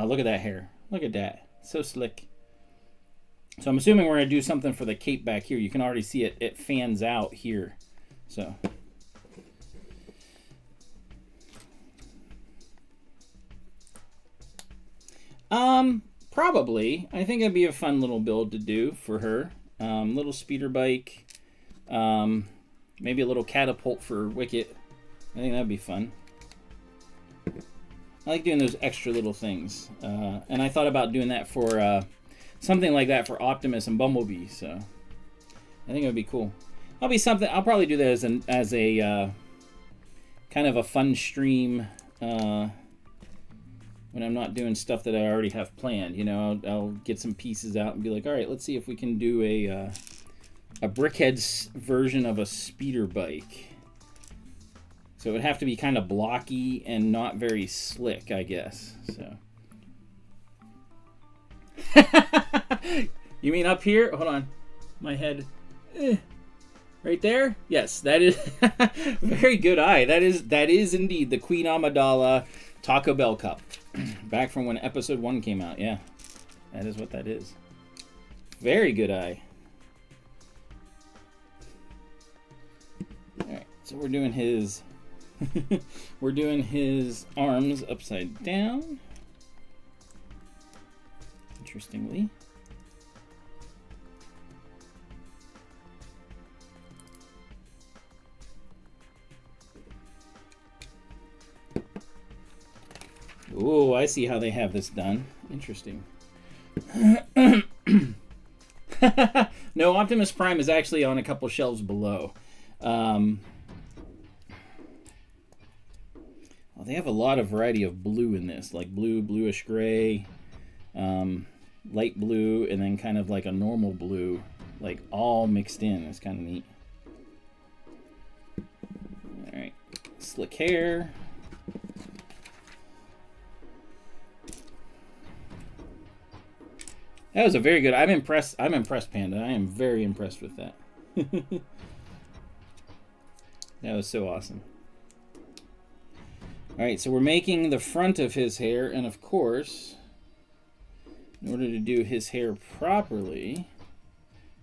Look at that hair. Look at that. So slick. So I'm assuming we're going to do something for the cape back here. You can already see it. It fans out here. So. Probably. I think it'd be a fun little build to do for her. Little speeder bike. Maybe a little catapult for Wicket. I think that'd be fun. I like doing those extra little things. And I thought about doing that for something like that for Optimus and Bumblebee. So I think it would be cool. I'll probably do that as a kind of a fun stream when I'm not doing stuff that I already have planned. You know, I'll get some pieces out and be like, all right, let's see if we can do a BrickHeadz version of a speeder bike. So it would have to be kind of blocky and not very slick, I guess. So. You mean up here? Hold on. My head. Right there? Yes, that is very good eye. That is indeed the Queen Amidala Taco Bell cup. Back from when episode 1 came out. Yeah. That is what that is. Very good eye. Alright, so we're doing his we're doing his arms upside down. Interestingly. Oh, I see how they have this done. Interesting. No, Optimus Prime is actually on a couple shelves below. Well, they have a lot of variety of blue in this, like blue, bluish gray, light blue, and then kind of like a normal blue, like all mixed in. It's kind of neat. All right, slick hair. That was a very good. I'm impressed, Panda. I am very impressed with that. That was so awesome. All right, so we're making the front of his hair, and of course, in order to do his hair properly,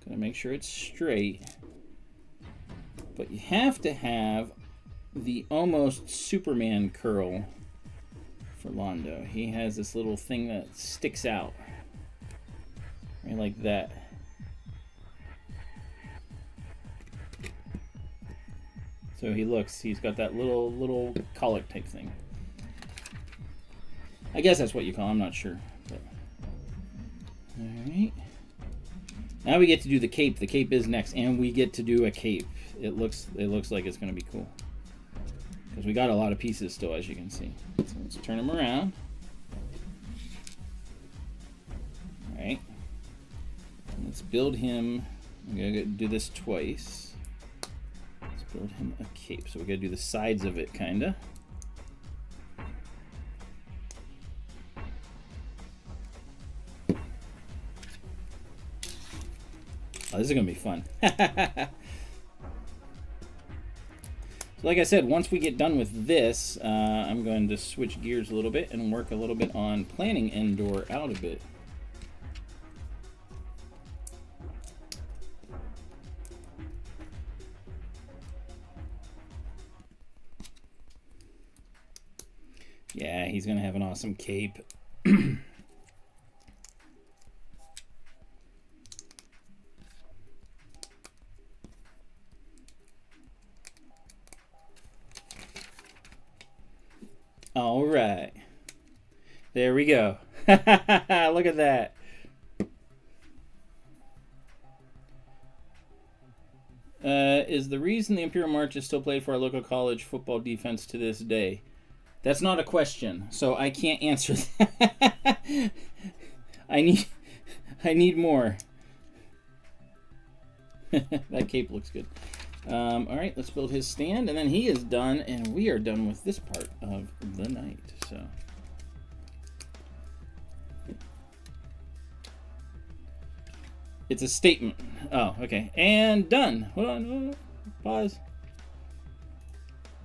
gotta make sure it's straight. But you have to have the almost Superman curl for Londo. He has this little thing that sticks out. Right like that. So he's got that little colic type thing. I guess that's what you call it, I'm not sure. But. Alright. Now we get to do the cape. The cape is next, and we get to do a cape. It looks like it's gonna be cool. Because we got a lot of pieces still, as you can see. So let's turn them around. Alright. Let's build him. I'm gonna do this twice. Let's build him a cape. So we gotta do the sides of it, kinda. Oh, this is gonna be fun. So like I said, once we get done with this, I'm going to switch gears a little bit and work a little bit on planning Endor out a bit. Yeah, he's gonna have an awesome cape. All right, there we go. Look at that. Is the reason the Imperial March is still played for our local college football defense to this day? That's not a question, so I can't answer that. I need more. That cape looks good. All right, let's build his stand, and then he is done, and we are done with this part of the night. So, it's a statement. Oh, okay, and done. Hold on, pause.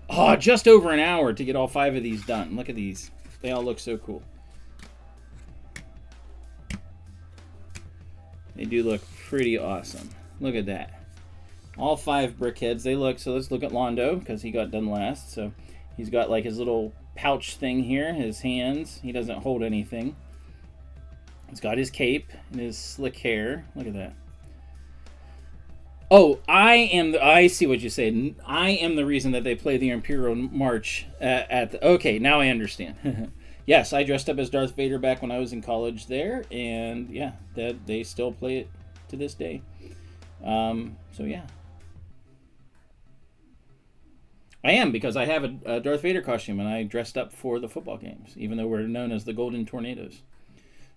Oh, just over an hour to get all 5 of these done. Look at these. They all look so cool. They do look pretty awesome. Look at that. All 5 BrickHeadz. They look, so let's look at Londo, because he got done last. So he's got like his little pouch thing here, his hands. He doesn't hold anything. He's got his cape and his slick hair. Look at that. Oh, I see what you say. I am the reason that they play the Imperial March at the... Okay, now I understand. Yes, I dressed up as Darth Vader back when I was in college there, and yeah, they still play it to this day. So yeah. I am, because I have a Darth Vader costume, and I dressed up for the football games, even though we're known as the Golden Tornadoes.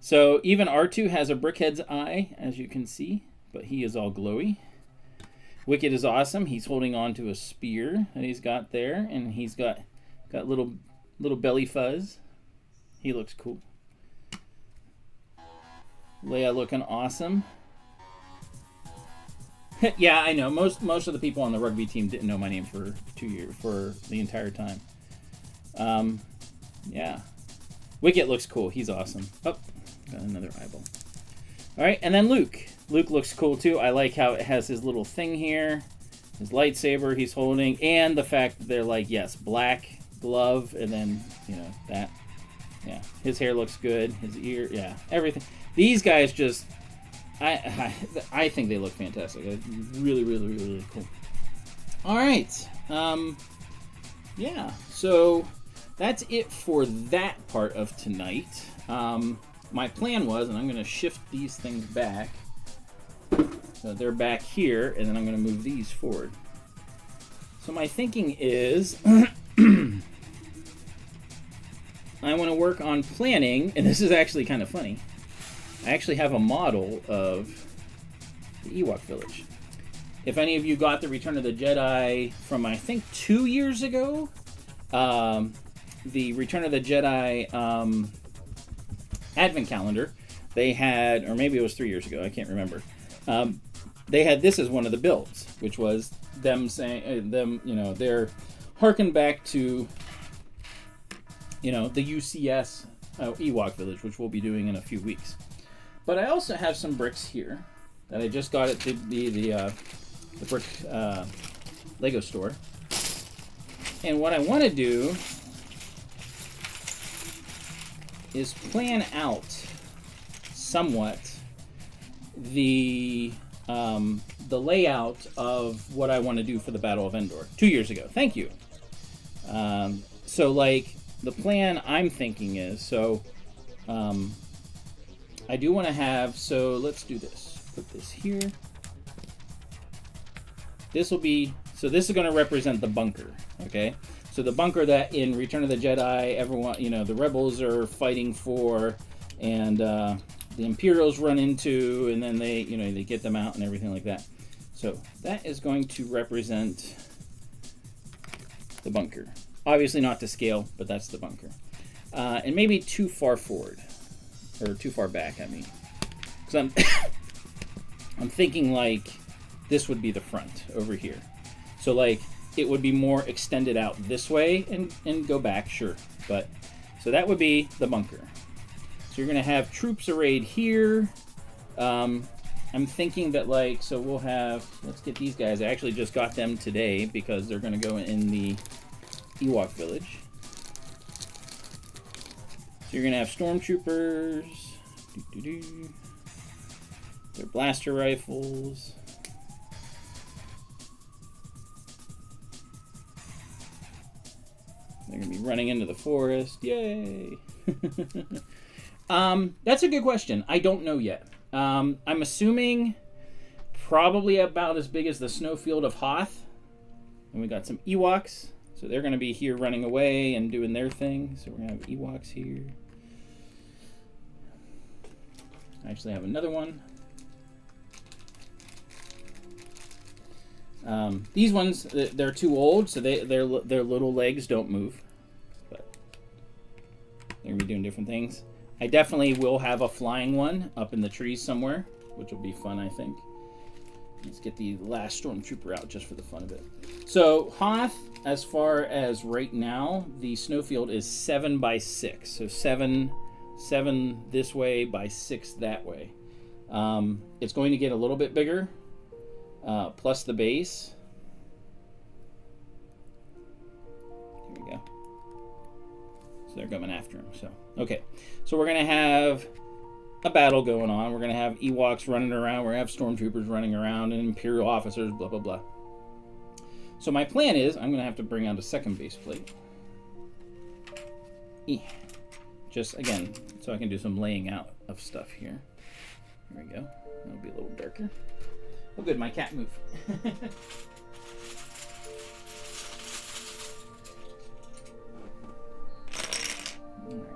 So even R2 has a BrickHeadz eye, as you can see, but he is all glowy. Wicket is awesome. He's holding on to a spear that he's got there, and he's got little belly fuzz. He looks cool. Leia looking awesome. Yeah, I know. Most of the people on the rugby team didn't know my name for 2 years, for the entire time. Yeah. Wicket looks cool. He's awesome. Oh, got another eyeball. All right, and then Luke. Luke looks cool too. I like how it has his little thing here. his lightsaber he's holding, and the fact that they're like, yes, black glove, and then, you know, that. Yeah, his hair looks good. His ear, yeah, everything. These guys just, I think they look fantastic. Really, really, really, really cool. All right. Yeah, so that's it for that part of tonight. My plan was, and I'm going to shift these things back. So they're back here, and then I'm going to move these forward. So my thinking is I want to work on planning, and this is actually kind of funny. I actually have a model of the Ewok village. If any of you got the Return of the Jedi from, I think, 2 years ago, the Return of the Jedi advent calendar, they had, or maybe it was 3 years ago, I can't remember. They had this as one of the builds, which was them saying, they're harking back to, the UCS Ewok village, which we'll be doing in a few weeks. But I also have some bricks here that I just got at the brick Lego store. And what I want to do is plan out somewhat the layout of what I want to do for the Battle of Endor 2 years ago. Thank you. So, like, the plan I'm thinking is, I do want to have, so let's do this. Put this here. This will be, so this is going to represent the bunker, okay? So the bunker that in Return of the Jedi, everyone, the rebels are fighting for, and the Imperials run into, and then they get them out and everything like that. So that is going to represent the bunker. Obviously not to scale, but that's the bunker. And maybe too far forward, or too far back, I mean. Because I'm thinking like this would be the front over here. So like it would be more extended out this way and go back, sure. But so that would be the bunker. So you're gonna have troops arrayed here. I'm thinking that so we'll have, let's get these guys. I actually just got them today because they're gonna go in the Ewok village. So you're gonna have stormtroopers. Their blaster rifles. They're gonna be running into the forest. Yay! That's a good question. I don't know yet. I'm assuming probably about as big as the snowfield of Hoth. And we got some Ewoks. So they're going to be here running away and doing their thing. So we're going to have Ewoks here. I actually have another one. These ones, they're too old, so their little legs don't move. But they're going to be doing different things. I definitely will have a flying one up in the trees somewhere, which will be fun, I think. Let's get the last stormtrooper out just for the fun of it. So Hoth, as far as right now, the snowfield is 7 by 6. So 7 this way by 6 that way. It's going to get a little bit bigger, plus the base. There we go. So they're coming after him. So okay, so we're gonna have a battle going on. We're going to have Ewoks running around. We're going to have stormtroopers running around and Imperial officers, blah, blah, blah. So my plan is I'm going to have to bring out a second base plate. Just, again, so I can do some laying out of stuff here. There we go. That'll be a little darker. Oh, good. My cat moved. All right.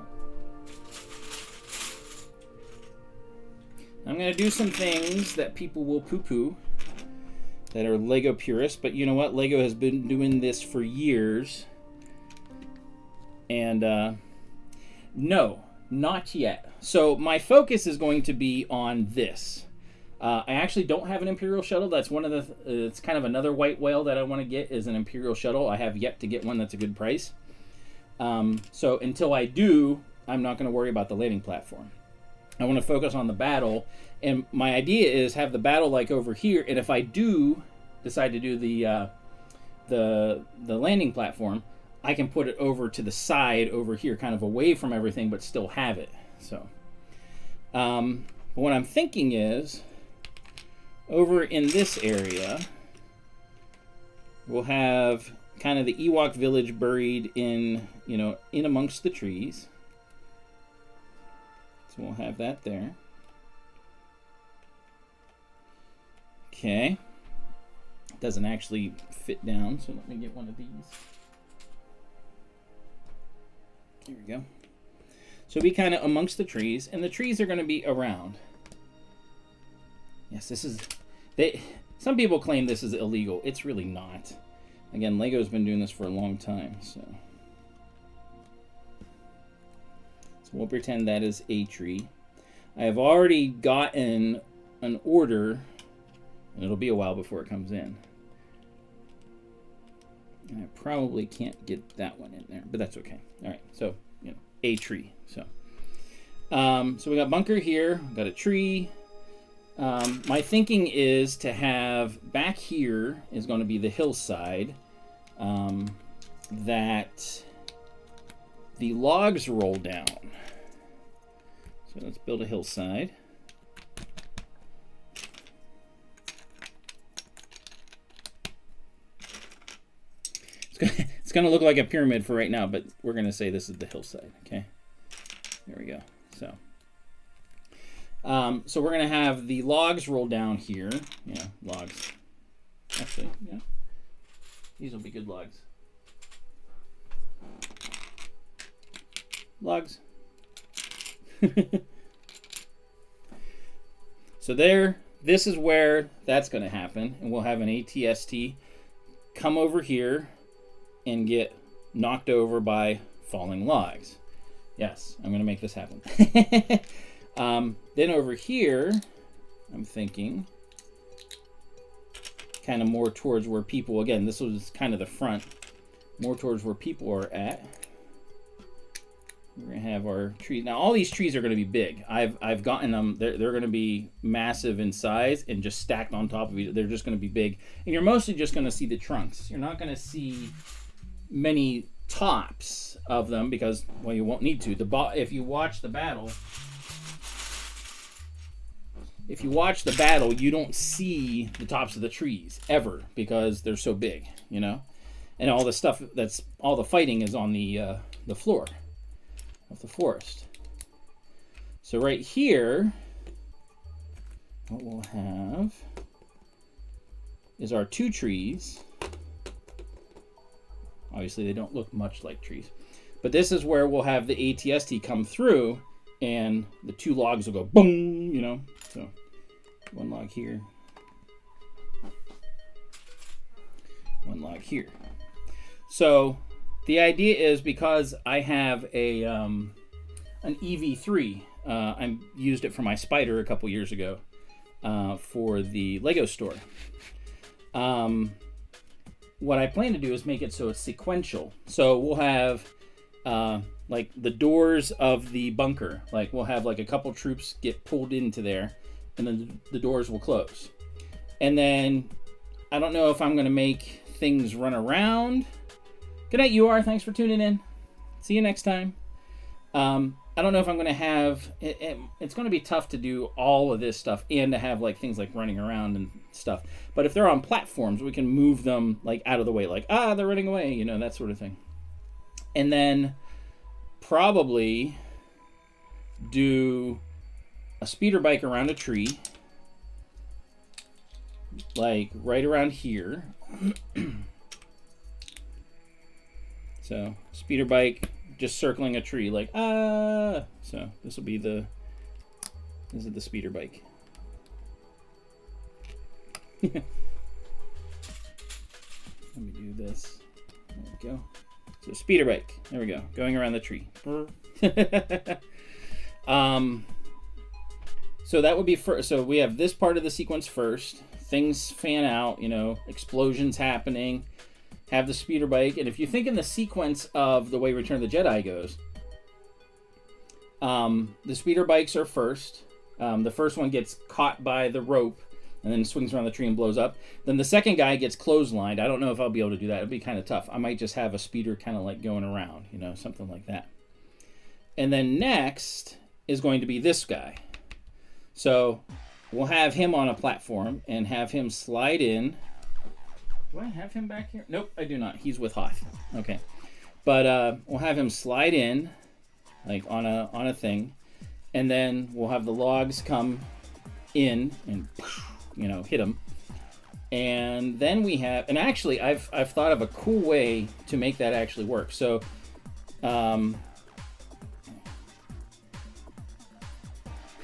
I'm going to do some things that people will poo-poo that are Lego purists, but you know what? Lego has been doing this for years. And no, not yet. So my focus is going to be on this. I actually don't have an Imperial shuttle. That's one of the, it's kind of another white whale that I want to get is an Imperial shuttle. I have yet to get one that's a good price. So until I do, I'm not going to worry about the landing platform. I want to focus on the battle, and my idea is have the battle like over here, and if I do decide to do the landing platform, I can put it over to the side over here, kind of away from everything, but still have it. So, what I'm thinking is, over in this area, we'll have kind of the Ewok village buried in, you know, in amongst the trees. So we'll have that there. Okay. Doesn't actually fit down, so let me get one of these. Here we go. So be kind of amongst the trees, and the trees are going to be around. Yes, this is... Some people claim this is illegal. It's really not. Again, Lego's been doing this for a long time, so we'll pretend that is a tree. I have already gotten an order, and it'll be a while before it comes in. And I probably can't get that one in there, but that's okay. All right, so, you know, a tree. So we got bunker here, got a tree. My thinking is to have back here is going to be the hillside, that the logs roll down. So let's build a hillside. It's going to look like a pyramid for right now, but we're going to say this is the hillside. Okay, there we go. So we're going to have the logs roll down here. Yeah, logs. Actually, yeah. These will be good logs. Logs. So this is where that's going to happen. And we'll have an ATST come over here and get knocked over by falling logs. Yes, I'm going to make this happen. Then over here, I'm thinking kind of more towards where people, again, this was kind of the front, more towards where people are at. We're going to have our trees. Now, all these trees are going to be big. I've gotten them. They're going to be massive in size and just stacked on top of each other. They're just going to be big. And you're mostly just going to see the trunks. You're not going to see many tops of them because, well, you won't need to. If you watch the battle, you don't see the tops of the trees ever because they're so big, you know? And all the stuff all the fighting is on the floor of the forest. So right here, what we'll have is our two trees. Obviously, they don't look much like trees. But this is where we'll have the ATST come through, and the two logs will go boom, you know? So, one log here. One log here. So, the idea is because I have an EV3, I used it for my spider a couple years ago for the Lego store. What I plan to do is make it so it's sequential. So we'll have like the doors of the bunker. Like we'll have like a couple troops get pulled into there, and then the doors will close. And then I don't know if I'm going to make things run around. Good night, UR. Thanks for tuning in. See you next time. I don't know if I'm going to have... It's going to be tough to do all of this stuff and to have like things like running around and stuff. But if they're on platforms, we can move them like out of the way. Like, they're running away, you know, that sort of thing. And then probably do a speeder bike around a tree. Like right around here. So, speeder bike just circling a tree, like, So, this will be this is the speeder bike. Let me do this. There we go. So, speeder bike. There we go. Going around the tree. So, that would be first. So, we have this part of the sequence first. Things fan out, you know, explosions happening. Have the speeder bike, and if you think in the sequence of the way Return of the Jedi goes, the speeder bikes are first. The first one gets caught by the rope, and then swings around the tree and blows up. Then the second guy gets clotheslined. I don't know if I'll be able to do that. It'd be kind of tough. I might just have a speeder kind of like going around, you know, something like that. And then next is going to be this guy. So we'll have him on a platform and have him slide in. Do I have him back here? Nope, I do not. He's with Hoth. Okay. But we'll have him slide in like on a thing, and then we'll have the logs come in and, you know, hit him. And then we have, and actually I've thought of a cool way to make that actually work. So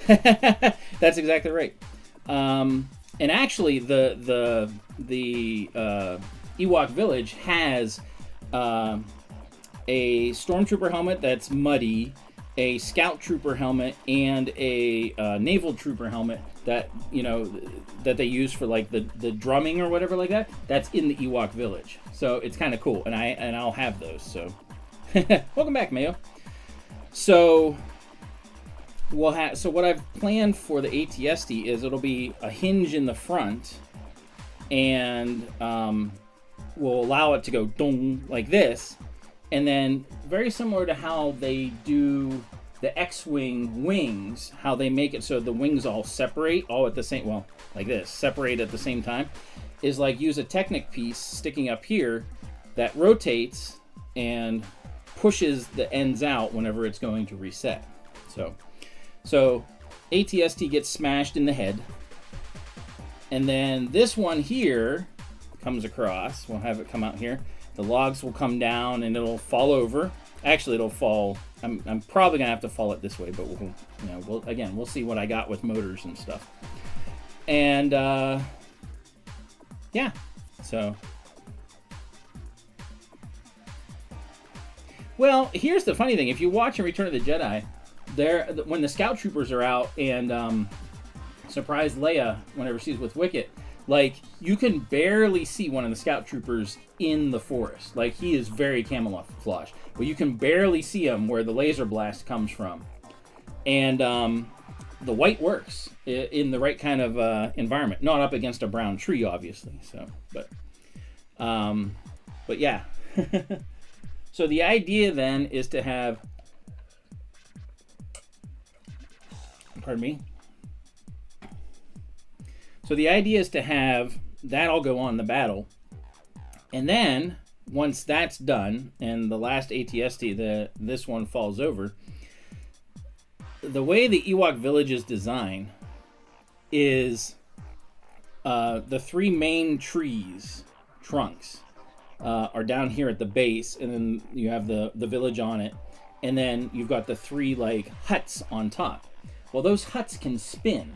that's exactly right. And actually the Ewok village has a stormtrooper helmet that's muddy, a scout trooper helmet, and a naval trooper helmet that, you know, that they use for like the drumming or whatever like that. That's in the Ewok village, so it's kind of cool, and I'll have those. So welcome back, Mayo. So we'll have, so what I've planned for the ATST is it'll be a hinge in the front, and we'll allow it to go dong like this. And then, very similar to how they do the X-Wing wings, how they make it so the wings all separate, all at the same, well, like this, separate at the same time, is like use a Technic piece sticking up here that rotates and pushes the ends out whenever it's going to reset. So ATST gets smashed in the head. And then this one here comes across. We'll have it come out here. The logs will come down and it'll fall over. Actually, it'll fall. I'm probably gonna have to fall it this way, but we'll see what I got with motors and stuff. And yeah, so. Well, here's the funny thing: if you watch in Return of the Jedi, when the scout troopers are out and surprise Leia whenever she's with Wicket. Like, you can barely see one of the scout troopers in the forest. Like, he is very camouflaged. But you can barely see him where the laser blast comes from. And the white works in the right kind of environment. Not up against a brown tree, obviously. So, but yeah. So the idea then is to have... Pardon me. So the idea is to have that all go on the battle, and then once that's done, and the last ATST, this one falls over, the way the Ewok village is designed is the three main trunks are down here at the base, and then you have the village on it, and then you've got the three like huts on top. Well, those huts can spin.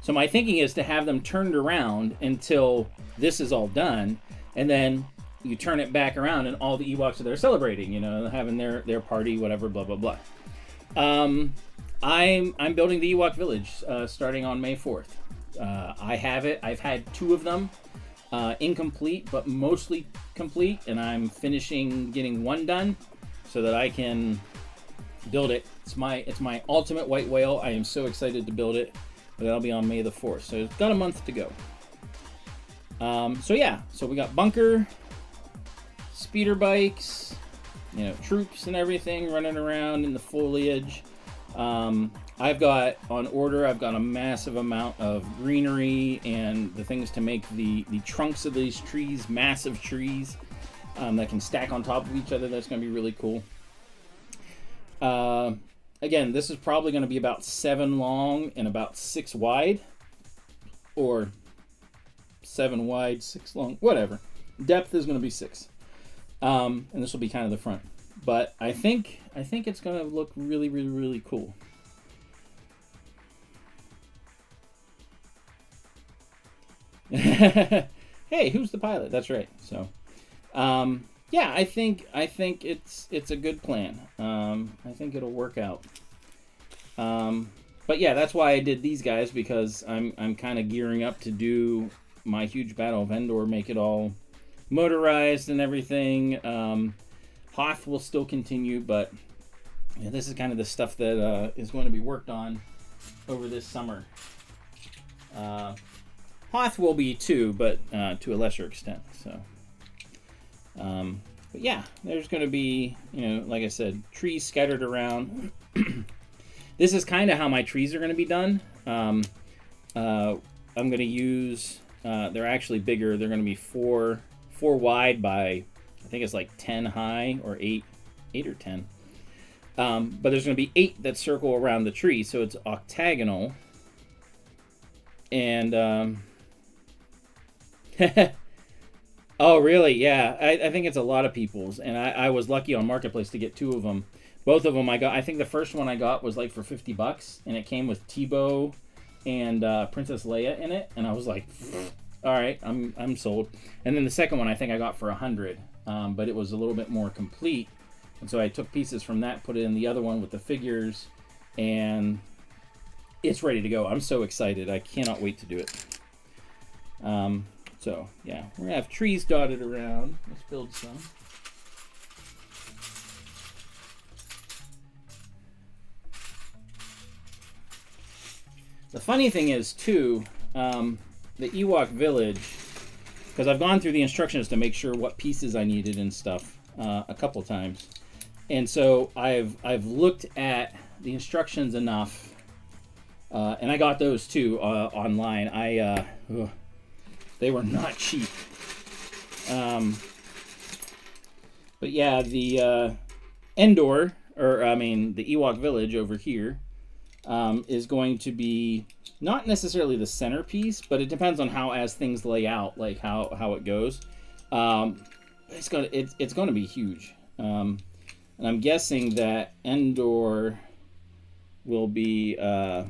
So my thinking is to have them turned around until this is all done, and then you turn it back around and all the Ewoks are there celebrating, you know, having their party, whatever, blah, blah, blah. I'm building the Ewok village starting on May 4th. I have it. I've had 2 of them, incomplete, but mostly complete, and I'm finishing getting 1 done so that I can build it. It's my ultimate white whale. I am so excited to build it. But that'll be on May the 4th. So it's got a month to go. So yeah. So we got bunker, speeder bikes, you know, troops and everything running around in the foliage. I've got on order, I've got a massive amount of greenery and the things to make the trunks of these trees, massive trees that can stack on top of each other. That's going to be really cool. Again, this is probably going to be about 7 long and about 6 wide, or 7 wide, 6 long, whatever. Depth is going to be 6, and this will be kind of the front. But I think it's going to look really, really, really cool. Hey, who's the pilot? That's right. So, yeah, I think it's a good plan. I think it'll work out. But yeah, that's why I did these guys, because I'm kind of gearing up to do my huge Battle of Endor, make it all motorized and everything. Hoth will still continue, but yeah, this is kind of the stuff that is going to be worked on over this summer. Hoth will be too, but to a lesser extent. So, but yeah, there's going to be, you know, like I said, trees scattered around. This is kind of how my trees are going to be done. I'm going to use, they're actually bigger. They're going to be four wide by, I think it's like 10 high or 8 or 10. But there's going to be 8 that circle around the tree, so it's octagonal. And oh, really? Yeah, I think it's a lot of people's, and I was lucky on Marketplace to get 2 of them. Both of them I got. I think the first one I got was like for $50, and it came with Tebow and Princess Leia in it, and I was like, all right, I'm sold. And then the second one I think I got for $100, but it was a little bit more complete, and so I took pieces from that, put it in the other one with the figures, and it's ready to go. I'm so excited. I cannot wait to do it. So, yeah, we're going to have trees dotted around. Let's build some. The funny thing is, too, the Ewok village, because I've gone through the instructions to make sure what pieces I needed and stuff a couple times. And so I've looked at the instructions enough, and I got those, too, online. They were not cheap. But yeah, the Endor, or I mean the Ewok village over here, is going to be not necessarily the centerpiece, but it depends on how as things lay out, like how it goes. It's gonna be huge. And I'm guessing that Endor will be why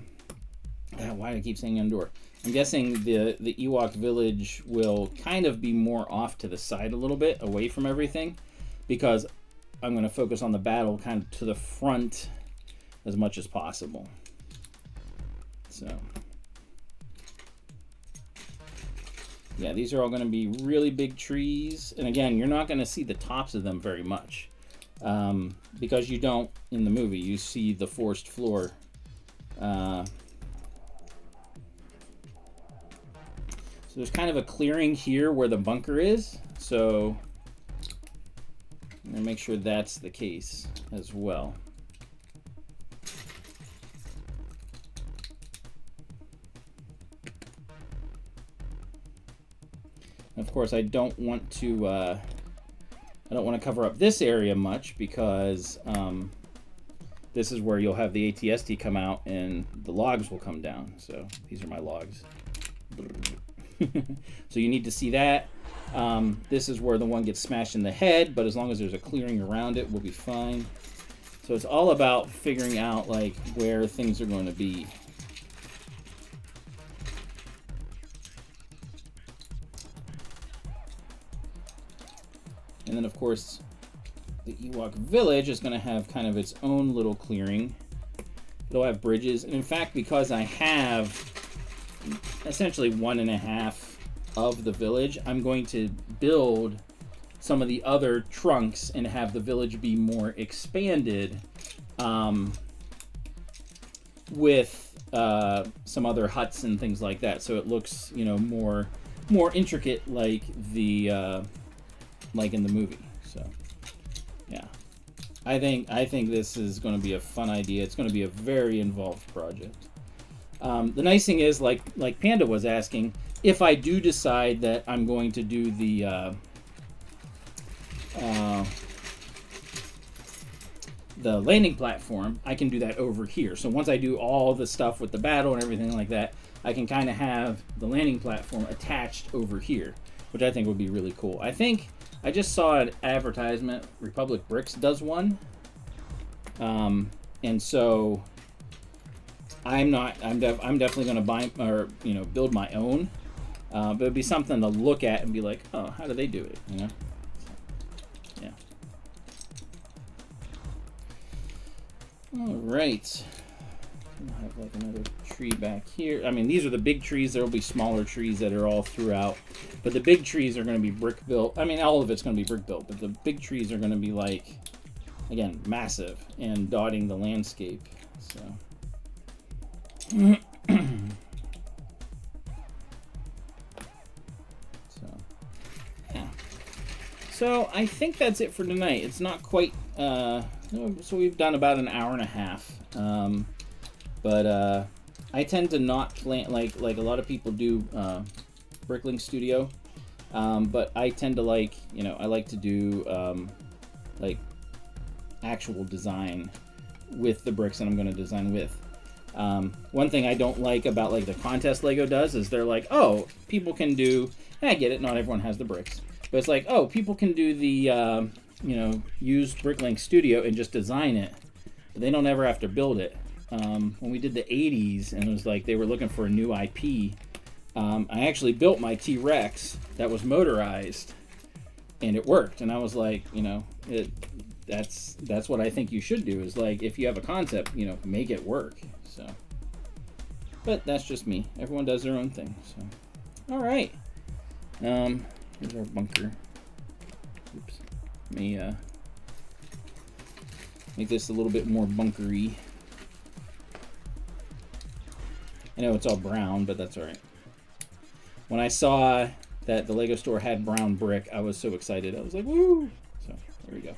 do I keep saying Endor? I'm guessing the Ewok village will kind of be more off to the side a little bit, away from everything, because I'm going to focus on the battle kind of to the front as much as possible. So, yeah, these are all going to be really big trees. And again, you're not going to see the tops of them very much, because you don't, in the movie, you see the forced floor. So there's kind of a clearing here where the bunker is, so I'm going to make sure that's the case as well. And of course, I don't want to cover up this area much, because this is where you'll have the ATST come out and the logs will come down. So these are my logs. So you need to see that. This is where the one gets smashed in the head, but as long as there's a clearing around it, we'll be fine. So it's all about figuring out like where things are going to be. And then of course the Ewok village is going to have kind of its own little clearing. It'll have bridges, and in fact, because I have essentially 1.5 of the village, I'm going to build some of the other trunks and have the village be more expanded, with some other huts and things like that, so it looks, you know, more intricate, like the like in the movie. So yeah, I think this is going to be a fun idea. It's going to be a very involved project. The nice thing is, like Panda was asking, if I do decide that I'm going to do the landing platform, I can do that over here. So once I do all the stuff with the battle and everything like that, I can kind of have the landing platform attached over here, which I think would be really cool. I think I just saw an advertisement, Republic Bricks does one, and so I'm definitely going to buy, or build my own, but it'd be something to look at and be like, oh, how do they do it? So, yeah. All right. I'll have like another tree back here. I mean, these are the big trees. There will be smaller trees that are all throughout, but the big trees are going to be brick built. I mean, all of it's going to be brick built, but the big trees are going to be like, again, massive and dotting the landscape. So. So I think that's it for tonight. It's not quite, so we've done about an hour and a half. But I tend to not plan, like a lot of people do Bricklink Studio. But I tend to like, I like to do like actual design with the bricks that I'm going to design with. One thing I don't like about like the contest Lego does is they're like, oh, people can do, and I get it, not everyone has the bricks, but it's like, oh, people can do the, use Bricklink Studio and just design it. They don't ever have to build it. When we did the 80s and it was like they were looking for a new IP, I actually built my T-Rex that was motorized, and it worked. And I was like, that's what I think you should do. Is like, if you have a concept, make it work. So, but that's just me. Everyone does their own thing. So, all right. Here's our bunker. Oops. Let me make this a little bit more bunkery. I know it's all brown, but that's all right. When I saw that the Lego store had brown brick, I was so excited. I was like, woo! So there we go.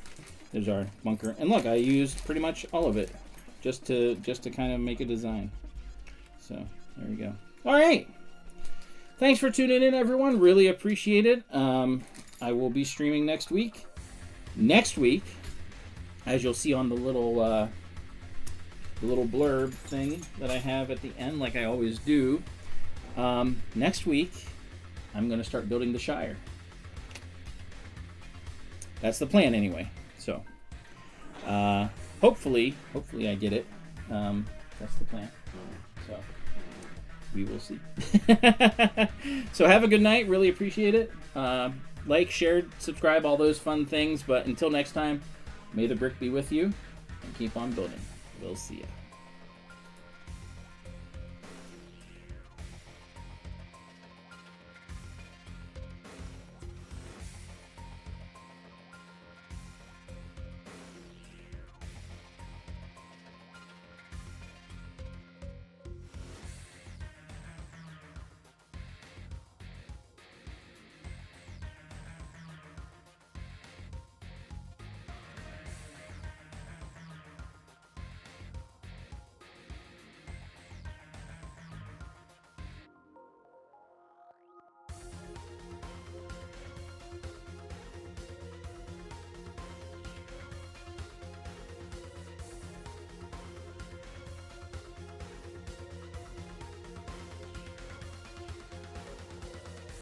There's our bunker. And look, I used pretty much all of it just to kind of make a design. So there we go. All right. Thanks for tuning in, everyone. Really appreciate it. I will be streaming next week. Next week, as you'll see on the little blurb thing that I have at the end, like I always do. Next week, I'm going to start building the Shire. That's the plan anyway. So, hopefully I get it. That's the plan. So, we will see. So have a good night. Really appreciate it. Like, share, subscribe, all those fun things. But until next time, may the brick be with you and keep on building. We'll see you.